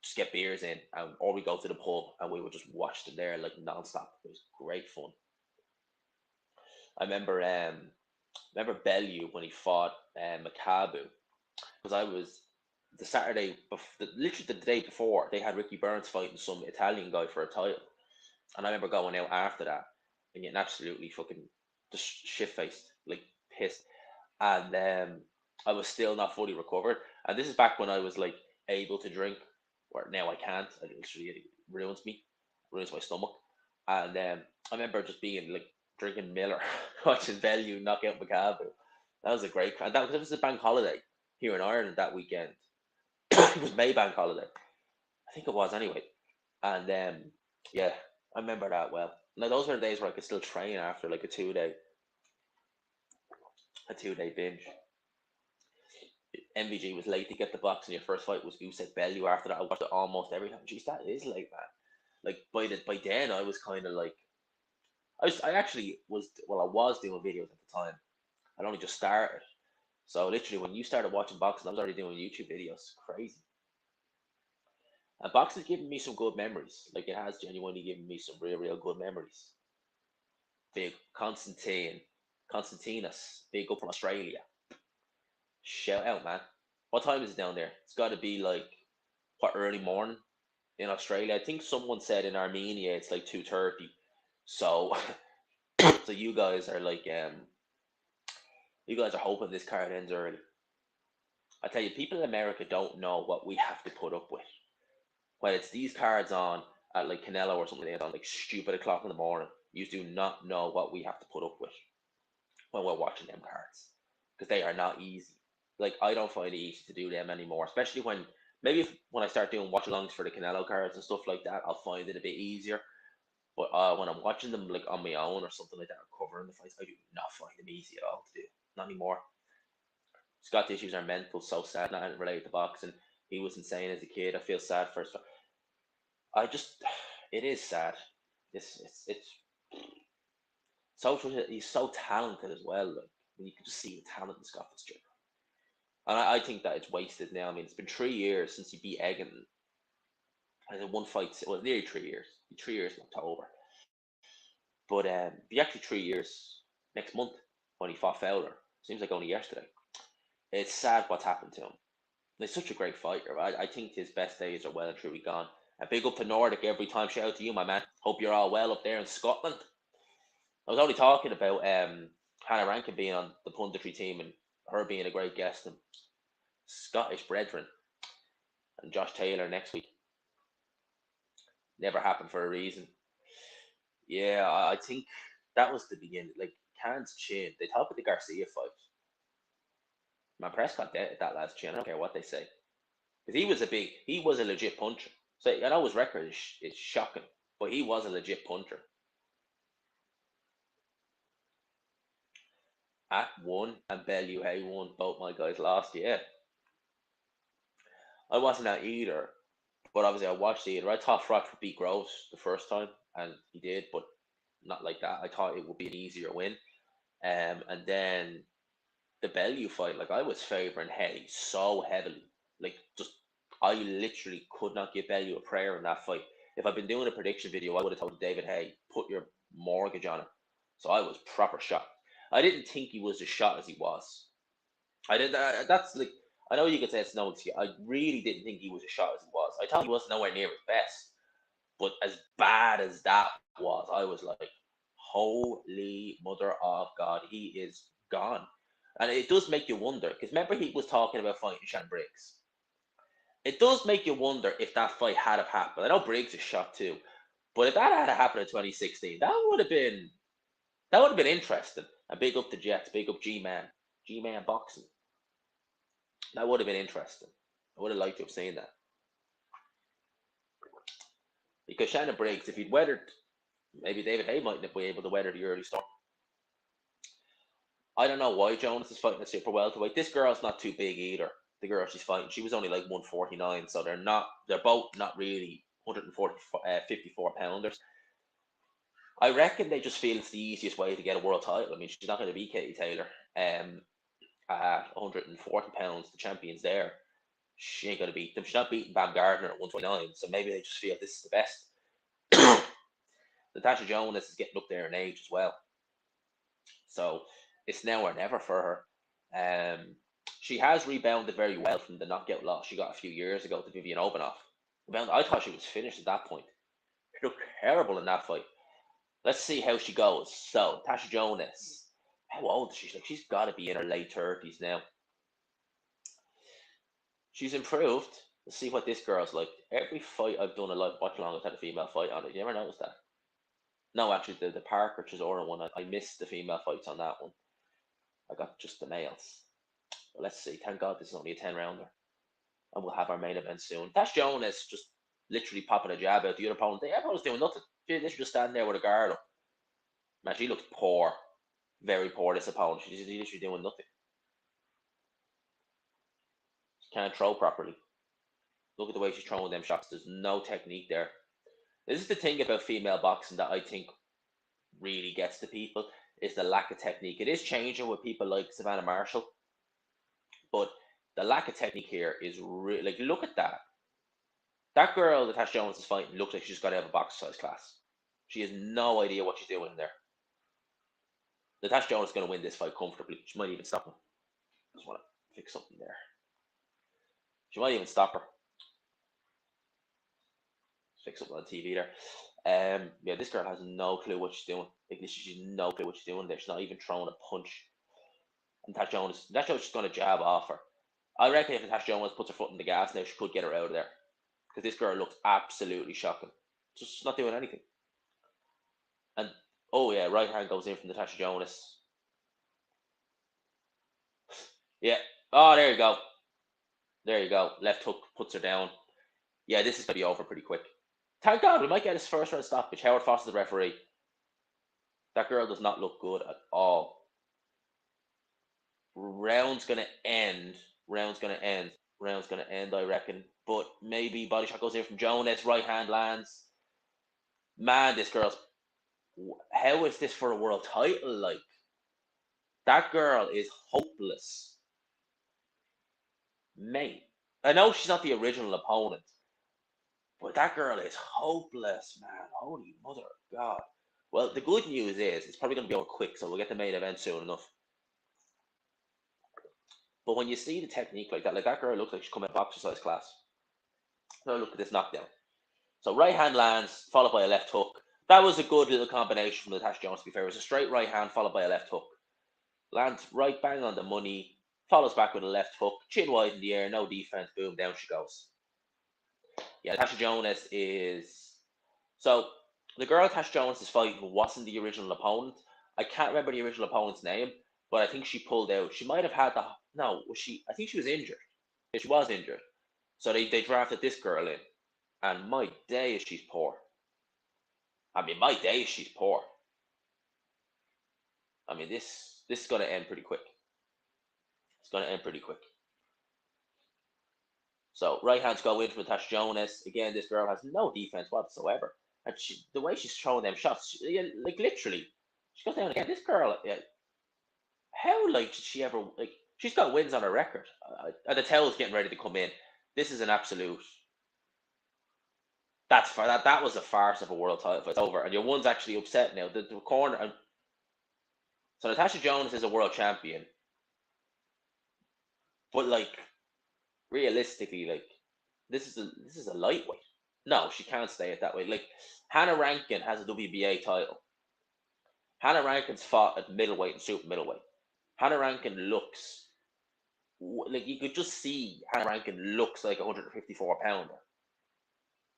just get beers in, or we go to the pub and we would just watch them there like non-stop. It was great fun. I remember Bellew when he fought Makabu because I was the Saturday, literally the day before, they had Ricky Burns fighting some Italian guy for a title, and I remember going out after that and getting absolutely fucking just shit faced, like pissed, and I was still not fully recovered. And this is back when I was like able to drink, where now I can't. It literally ruins my stomach. And I remember just being like drinking Miller, watching Bellew knock out Macabre. That was a great crowd. That was a bank holiday here in Ireland that weekend. It was May bank holiday, I think it was anyway. And yeah, I remember that well. Now those were the days where I could still train after like a 2 day binge. MVG was late to get the box, and your first fight was Usyk Bellew. After that, I watched it almost every time. Jeez, that is late, man. Like by then, I was kind of like I actually was I was doing videos at the time. I'd only just started, so literally when you started watching boxing, I was already doing YouTube videos. Crazy. And boxing's given me some good memories. Like it has genuinely given me some real good memories. Big Constantine. Constantinos, big up from Australia. Shout out, man. What time is it down there? It's got to be like what, early morning in Australia. I think someone said in Armenia it's like 2:30. So so you guys are hoping this card ends early. I tell you, people in America don't know what we have to put up with. When it's these cards on at like Canelo or something on like stupid o'clock in the morning, you do not know what we have to put up with when we're watching them cards, because they are not easy. Like, I don't find it easy to do them anymore, especially when maybe when I start doing watch alongs for the Canelo cards and stuff like that, I'll find it a bit easier. But when I'm watching them like on my own or something like that, or covering the fights, I do not find them easy at all to do. Not anymore. Scott issues are mental, so sad, not related to boxing. He was insane as a kid. I feel sad for his. I just, it is sad. It's social. He's so talented as well. Like, you can just see the talent in Scott Fitzgerald. And I think that it's wasted now. I mean, it's been 3 years since he beat Egan. I had one fight. Well, nearly 3 years. 3 years in October. But be actually 3 years next month when he fought Fowler. Seems like only yesterday. It's sad what's happened to him. He's such a great fighter. I think his best days are well and truly gone. And big up to Nordic every time. Shout out to you, my man. Hope you're all well up there in Scotland. I was only talking about Hannah Rankin being on the punditry team and her being a great guest, and Scottish brethren and Josh Taylor next week. Never happened for a reason. Yeah, I think that was the beginning. Like, Khan's chin. They talk about the Garcia fight. My Prescott dead at that last chin. I don't care what they say, because he was a legit puncher. So I know his record is shocking, but he was a legit puncher. At one and Bellew Hay won. Both my guys lost. Yeah, I wasn't at either, but obviously I watched either. I thought Rockford beat Groves the first time, and he did, but not like that. I thought it would be an easier win. And then the Bellew fight, like, I was favouring Hay so heavily. Like, just, I literally could not give Bellew a prayer in that fight. If I'd been doing a prediction video, I would have told David Hay, put your mortgage on it. So I was proper shocked. I didn't think he was as shot as he was. I did. That's like, I know you could say it's no excuse. I really didn't think he was as shot as he was. I thought he was nowhere near his best, but as bad as that was, I was like, holy mother of God, he is gone. And it does make you wonder, because remember he was talking about fighting Shannon Briggs. It does make you wonder if that fight had have happened. I know Briggs is shot too, but if that had happened in 2016, that would have been interesting. And big up the Jets, big up G-Man boxing. That would have been interesting. I would have liked to have seen that. Because Shannon Briggs, if he'd weathered, maybe David Hay might be able to weather the early storm. I don't know why Jonas is fighting a super welterweight. This girl's not too big either. The girl she's fighting, she was only like 149, so they're both not really 54 pounders. I reckon they just feel it's the easiest way to get a world title. I mean, she's not going to beat Katie Taylor. At 140 pounds, the champion's there. She ain't going to beat them. She's not beating Bam Gardner at 129, so maybe they just feel this is the best. Natasha Jonas is getting up there in age as well, so it's now or never for her. She has rebounded very well from the knockout loss she got a few years ago to Vivian Obanoff. I thought she was finished at that point. She looked terrible in that fight. Let's see how she goes. So, Natasha Jonas, how old is she? Like, she's got to be in her late 30s now. She's improved. Let's see what this girl's like. Every fight I've done a live watch along, I've had a female fight on it. You ever notice that? No, actually, the Parker Chisora one, I missed the female fights on that one. I got just the males. But let's see. Thank God this is only a 10-rounder. And we'll have our main event soon. Tash Jonas just literally popping a jab out the other opponent. Everyone's doing nothing. She literally just standing there with a guard up. Man, she looks poor. Very poor, this opponent. She's literally doing nothing. She can't throw properly. Look at the way she's throwing them shots. There's no technique there. This is the thing about female boxing that I think really gets to people, is the lack of technique. It is changing with people like Savannah Marshall, but the lack of technique here is really, like, look at that. That girl that Tash Jonas is fighting looks like she's got to have a box size class. She has no idea what she's doing there. Natasha Jonas is going to win this fight comfortably. She might even stop him. I just want to fix something there. She might even stop her. Fix something on TV there. Yeah, this girl has no clue what she's doing. Like, she's no clue what she's doing there. She's not even throwing a punch. And Natasha Jonas is going to jab off her. I reckon if Natasha Jonas puts her foot in the gas now, she could get her out of there. Because this girl looks absolutely shocking. Just not doing anything. And, oh yeah, right hand goes in from Natasha Jonas. Yeah. Oh, there you go. There you go. Left hook puts her down. Yeah, this is going to be over pretty quick. Thank God, we might get his first round stoppage. Howard Foss is the referee. That girl does not look good at all. Round's going to end. Round's going to end, I reckon. But maybe body shot goes in from Jonas. Right hand lands. Man, this girl's... How is this for a world title? Like, that girl is hopeless. Mate. I know she's not the original opponent. But that girl is hopeless, man. Holy mother of God. Well, the good news is it's probably going to be over quick, so we'll get the main event soon enough. But when you see the technique like that girl looks like she's coming out of exercise class. Now look at this knockdown. So right hand lands, followed by a left hook. That was a good little combination from Natasha Jonas, to be fair. It was a straight right hand followed by a left hook. Lands right bang on the money, follows back with a left hook, chin wide in the air, no defense, boom, down she goes. Yeah, Natasha Jonas is... So, the girl Natasha Jonas is fighting wasn't the original opponent. I can't remember the original opponent's name, but I think she pulled out. She might have had the... No, was she... I think she was injured. Yeah, she was injured. So they drafted this girl in. And my day is she's poor. I mean, my day is she's poor. I mean, this is going to end pretty quick. It's going to end pretty quick. So, right hands go in from Natasha Jonas. Again, this girl has no defense whatsoever. And the way she's throwing them shots, like literally, she goes down again. This girl, how like did she ever like? She's got wins on her record, and the towel's getting ready to come in. This is an absolute. That was a farce of a world title. It's over, and your one's actually upset now. The corner, and so Natasha Jonas is a world champion, but like realistically, like this is a lightweight. No, she can't stay it that way. Like, Hannah Rankin has a WBA title. Hannah Rankin's fought at middleweight and super middleweight. Hannah Rankin looks like you could just see Hannah Rankin looks like a 154 pounder.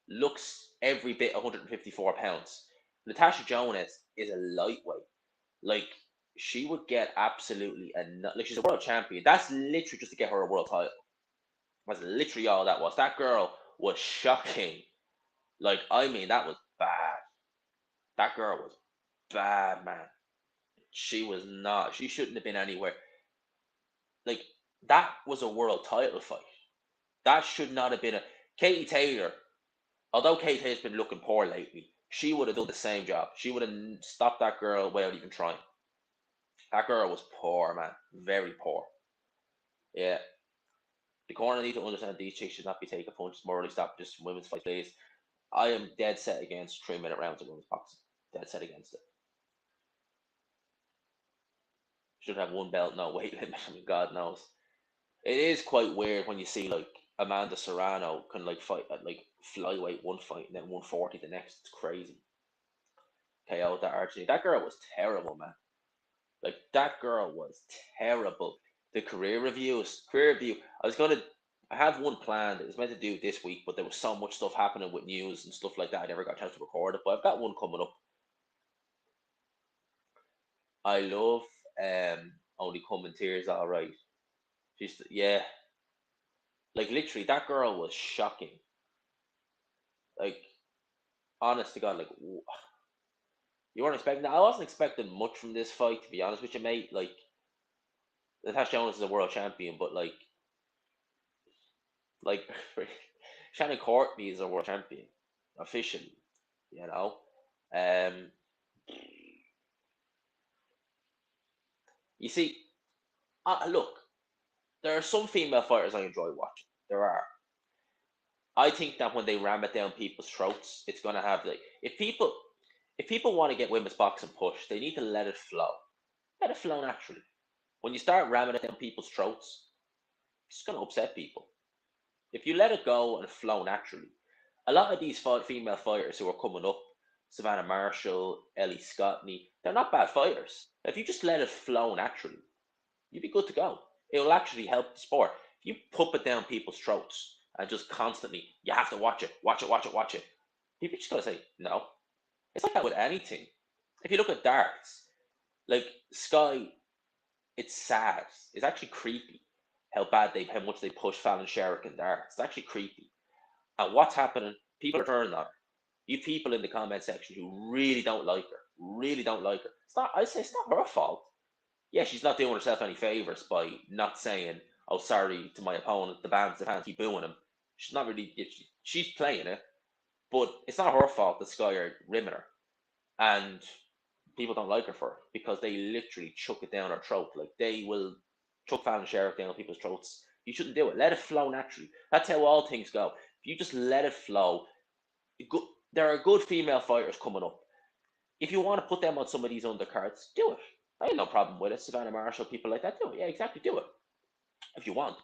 Looks every bit 154 pounds. Natasha Jonas is a lightweight. Like, she would get absolutely like she's a world champion. That's literally just to get her a world title. That's literally all that was. That girl was shocking. Like, I mean, that was bad. That girl was bad, man. She was not. She shouldn't have been anywhere. Like, that was a world title fight. That should not have been a... Katie Taylor, although Katie Taylor's been looking poor lately, she would have done the same job. She would have stopped that girl without even trying. That girl was poor, man. Very poor. Yeah. The corner need to understand these chicks should not be taking punches, morally stoppages from women's fight, please. I am dead set against 3-minute rounds of women's boxing. Dead set against it. Should have one belt, no weight limit. I mean, God knows. It is quite weird when you see like Amanda Serrano can like fight at like flyweight one fight and then 140 the next. It's crazy. KO that Archie. That girl was terrible, man. Like, that girl was terrible. The career review. I have one planned. It was meant to do this week, but there was so much stuff happening with news and stuff like that. I never got a chance to record it, but I've got one coming up. I love Only Come in Tears, all right. Yeah. Like, literally, that girl was shocking. Like, honest to God, like, you weren't expecting that. I wasn't expecting much from this fight, to be honest with you, mate. Like, Natasha Jonas is a world champion, but like Shannon Courtney is a world champion officially, you know. You see, look, there are some female fighters I enjoy watching. There are. I think that when they ram it down people's throats, it's gonna have like if people want to get women's boxing pushed, they need to let it flow. Let it flow naturally. When you start ramming it down people's throats, it's going to upset people. If you let it go and flow naturally, a lot of these female fighters who are coming up, Savannah Marshall, Ellie Scottney, they're not bad fighters. If you just let it flow naturally, you'd be good to go. It will actually help the sport. If you put it down people's throats and just constantly, you have to watch it, watch it, watch it, watch it, people just gotta say no. It's like that with anything. If you look at darts, like Sky, it's sad. It's actually creepy how much they push Fallon Sherrick in darts. It's actually creepy. And what's happening? People are turning on her. You people in the comment section who really don't like her, really don't like her. It's not. I say it's not her fault. Yeah, she's not doing herself any favors by not saying, "Oh, sorry" to my opponent. The fans keep booing him. She's not really. She's playing it, but it's not her fault that Sky are rimming her, and people don't like her for it because they literally chuck it down her throat. Like they will chuck Fallon Sherrick down people's throats. You shouldn't do it. Let it flow naturally. That's how all things go. If you just let it flow, there are good female fighters coming up. If you want to put them on some of these undercards, do it. I have no problem with it. Savannah Marshall, people like that, do it. Yeah, exactly, do it if you want.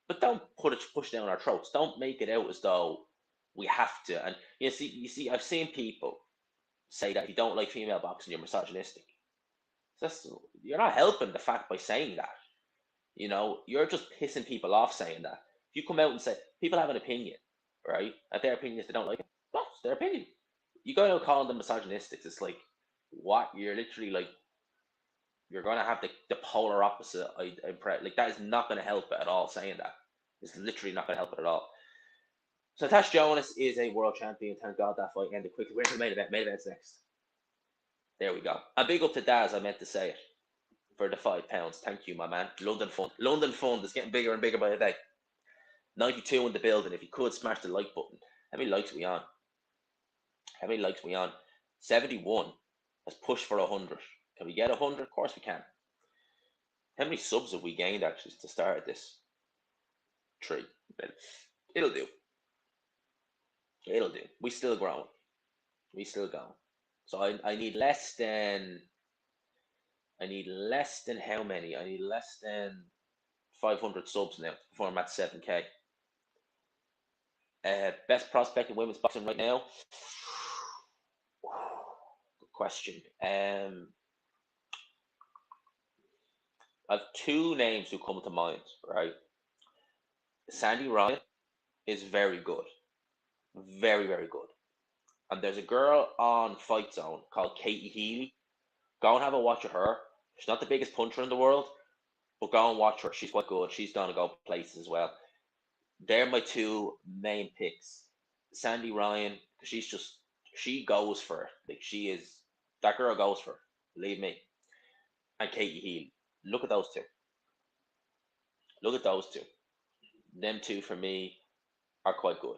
But don't push down our throats. Don't make it out as though we have to. And you see, I've seen people say that if you don't like female boxing, you're misogynistic. That's, you're not helping the fact by saying that. You're just pissing people off saying that. If you come out and say people have an opinion, right? And their opinion is they don't like it. That's their opinion. You go out calling them misogynistic. It's like what you're literally like. You're gonna have the polar opposite. Like that is not gonna help it at all. Saying that it's literally not gonna help it at all. So Natasha Jonas is a world champion. Thank God that fight ended quickly. Where's the main event? Main event's next. There we go. A big up to Daz. I meant to say it for the £5. Thank you, my man. London Fund. London Fund is getting bigger and bigger by the day. 92 in the building. If you could smash the like button. How many likes are we on? How many likes are we on? 71 has pushed for 100. Can we get 100? Of course we can. How many subs have we gained actually to start this? 3. It'll do. It'll do. We still growing. We still going. So I need less than. I need less than how many? I need less than 500 subs now before I'm at 7K. Best prospect in women's boxing right now? Good question. I have 2 names who come to mind, right? Sandy Ryan is very good. Very, very good. And there's a girl on Fight Zone called Katie Healy. Go and have a watch of her. She's not the biggest puncher in the world, but go and watch her. She's quite good. She's going to go places as well. They're my 2 main picks. Sandy Ryan, she goes for it. Like that girl goes for it. Believe me. And Katie Healy. Look at those 2. Look at those 2. Them 2 for me are quite good.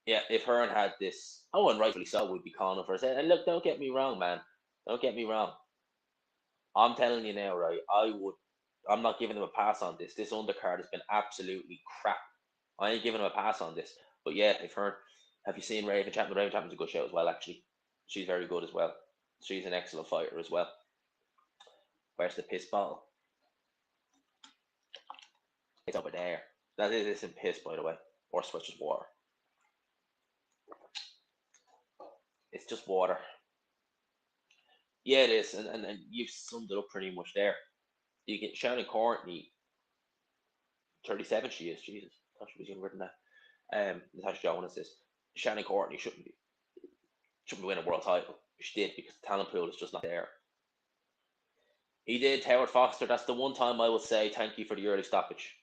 Yeah, if Hearn had this, and rightfully so, would be calling for us. And look, don't get me wrong, man. Don't get me wrong. I'm telling you now, right? I'm not giving him a pass on this. This undercard has been absolutely crap. I ain't giving him a pass on this. But yeah, if Hearn, have you seen Raven Chapman? Raven Chapman's a good show as well, actually. She's very good as well. She's an excellent fighter as well. Where's the piss bottle? It's over there. That isn't piss, by the way. Or switches water. It's just water. Yeah, it is, and you've summed it up pretty much there. You get Shannon Courtney, 37 she is, Jesus. I thought she was younger than that. Natasha Jonas is. Shannon Courtney shouldn't be winning a world title. She did because the talent pool is just not there. He did, Howard Foster. That's the one time I will say thank you for the early stoppage.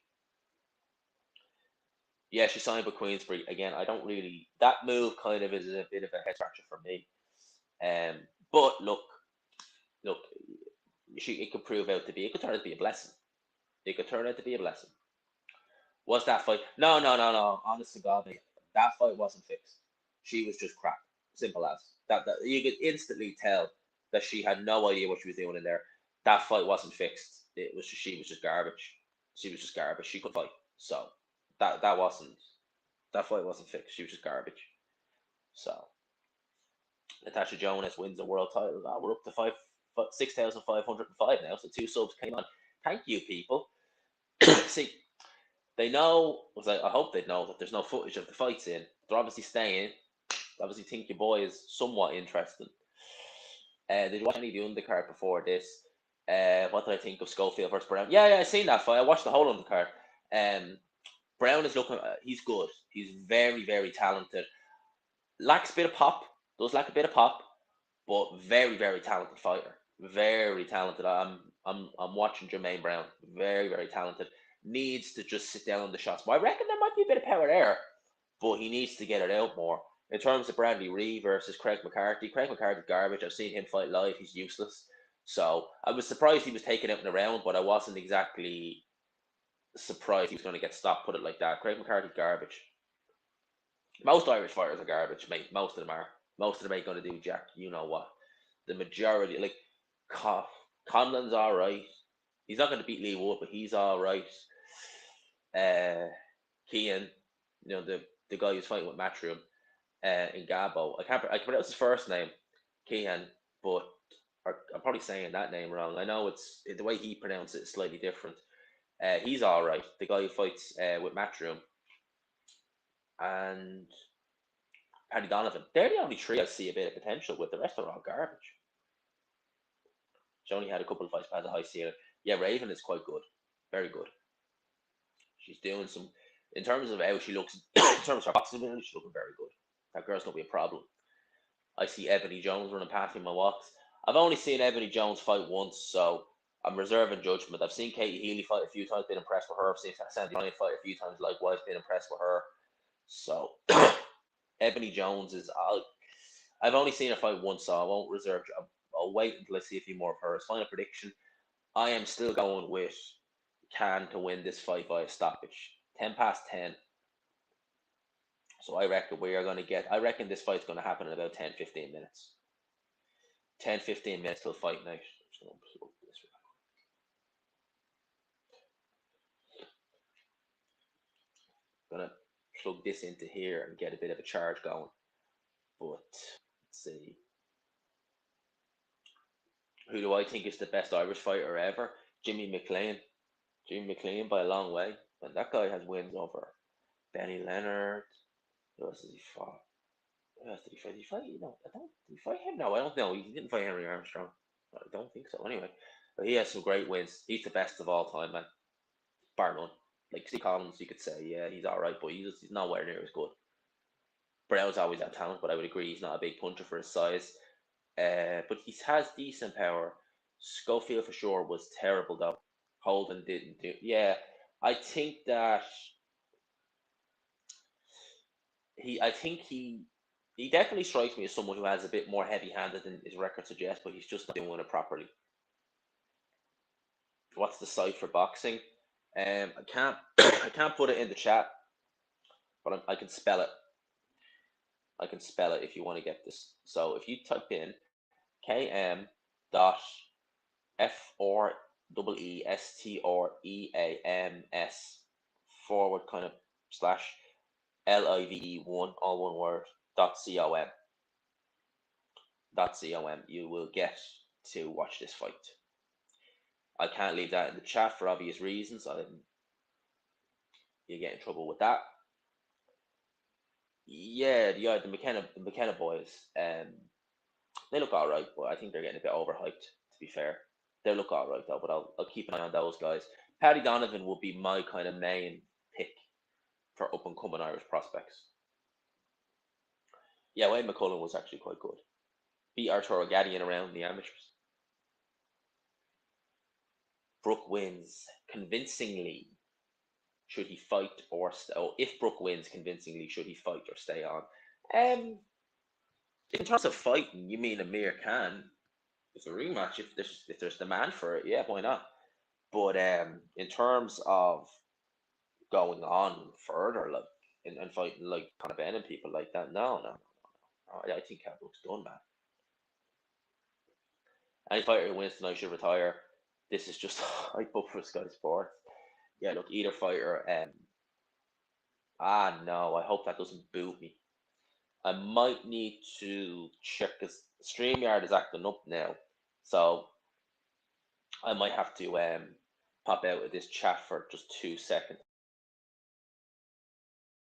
Yeah, she signed with Queensbury. Again, I don't really. That move kind of is a bit of a head scratcher for me. But look, it could prove out to be. It could turn out to be a blessing. It could turn out to be a blessing. Was that fight? No. Honest to God, mate, that fight wasn't fixed. She was just crap. Simple as that. You could instantly tell that she had no idea what she was doing in there. That fight wasn't fixed. She was just garbage. She was just garbage. She couldn't fight. So that fight wasn't fixed. She was just garbage. So Natasha Jonas wins the world title. We're up to 6,505 now. So 2 subs came on. Thank you, people. See, they know. I hope they know that there's no footage of the fights in. They're obviously staying. They obviously think your boy is somewhat interesting. Did you watch any of the undercard before this? What did I think of Schofield versus Brown? Yeah, I seen that fight. I watched the whole undercard. Brown is looking. He's good. He's very, very talented. Lacks a bit of pop. Does lack a bit of pop, but very, very talented fighter. Very talented. I'm watching Jermaine Brown. Very, very talented. Needs to just sit down on the shots. But I reckon there might be a bit of power there, but he needs to get it out more. In terms of Bradley Ree versus Craig McCarthy, Craig McCarthy's garbage. I've seen him fight live. He's useless. So I was surprised he was taken out in the round, but I wasn't exactly surprised he was going to get stopped. Put it like that. Craig McCarthy's garbage. Most Irish fighters are garbage, mate. Most of them are. Most of them ain't going to do jack. You know what? The majority, like Conlon's all right. He's not going to beat Lee Wood, but he's all right. Kean, the guy who's fighting with Matchroom in Gabo. I can pronounce his first name, Kean, but I'm probably saying that name wrong. I know it's the way he pronounced it is slightly different. He's all right. The guy who fights with Matchroom and Paddy Donovan. They're the only three I see a bit of potential with. The rest are all garbage. She only had a couple of fights past the high ceiling. Yeah, Raven is quite good. Very good. She's doing some, in terms of how she looks, in terms of her boxing ability, she's looking very good. That girl's going to be a problem. I see Ebony Jones running past me in my walks. I've only seen Ebony Jones fight once, so I'm reserving judgment. I've seen Katie Healy fight a few times, been impressed with her. I've seen Sandy Ryan fight a few times, likewise, been impressed with her. So, Ebony Jones is, I've only seen her fight once, so I won't reserve. I'll wait until I see a few more of her. Final prediction, I am still going with Khan to win this fight by a stoppage. 10 past 10. So I reckon I reckon this fight's going to happen in about 10-15 minutes. 10-15 minutes till fight night. I'm going to plug this into here and get a bit of a charge going. But, let's see. Who do I think is the best Irish fighter ever? Jimmy McLean. Jimmy McLean by a long way. And that guy has wins over Benny Leonard. Who else did he fight? Who else did he fight? Did he fight? Did he fight him? No, I don't know. He didn't fight Henry Armstrong. I don't think so. Anyway, but he has some great wins. He's the best of all time, man. Bar none. Like Steve Collins, you could say, yeah, he's all right, but he's nowhere near as good. Brown's always had talent, but I would agree he's not a big puncher for his size. But he has decent power. Schofield for sure was terrible though. Holden didn't do. Yeah, I think that I think he definitely strikes me as someone who has a bit more heavy-handed than his record suggests, but he's just not doing it properly. What's the site for boxing? I can't I can't put it in the chat, but I can spell it. I can spell it if you want to get this. So if you type in KM dot FREESTREAMS forward kind of slash LIVE1 all one word .com, you will get to watch this fight. I can't leave that in the chat for obvious reasons. You get in trouble with that. Yeah, the McKenna boys, they look all right, but I think they're getting a bit overhyped. To be fair, they look all right though, but I'll keep an eye on those guys. Paddy Donovan will be my kind of main pick for up and coming Irish prospects. Yeah, Wayne McCullough was actually quite good. Beat Arturo Gatti in around the amateurs. Brook wins convincingly. Should he fight or if Brook wins convincingly, should he fight or stay on? In terms of fighting, you mean Amir Khan? It's a rematch if there's demand for it. Yeah, why not? But in terms of going on further, like and fighting like Conor Ben and people like that, no. I think Kell Brook's done, man. Any fighter who wins tonight should retire. This is just hype up for Sky Sports. Yeah, look, either fighter. No, I hope that doesn't boot me. I might need to check because StreamYard is acting up now. So I might have to pop out of this chat for just 2 seconds.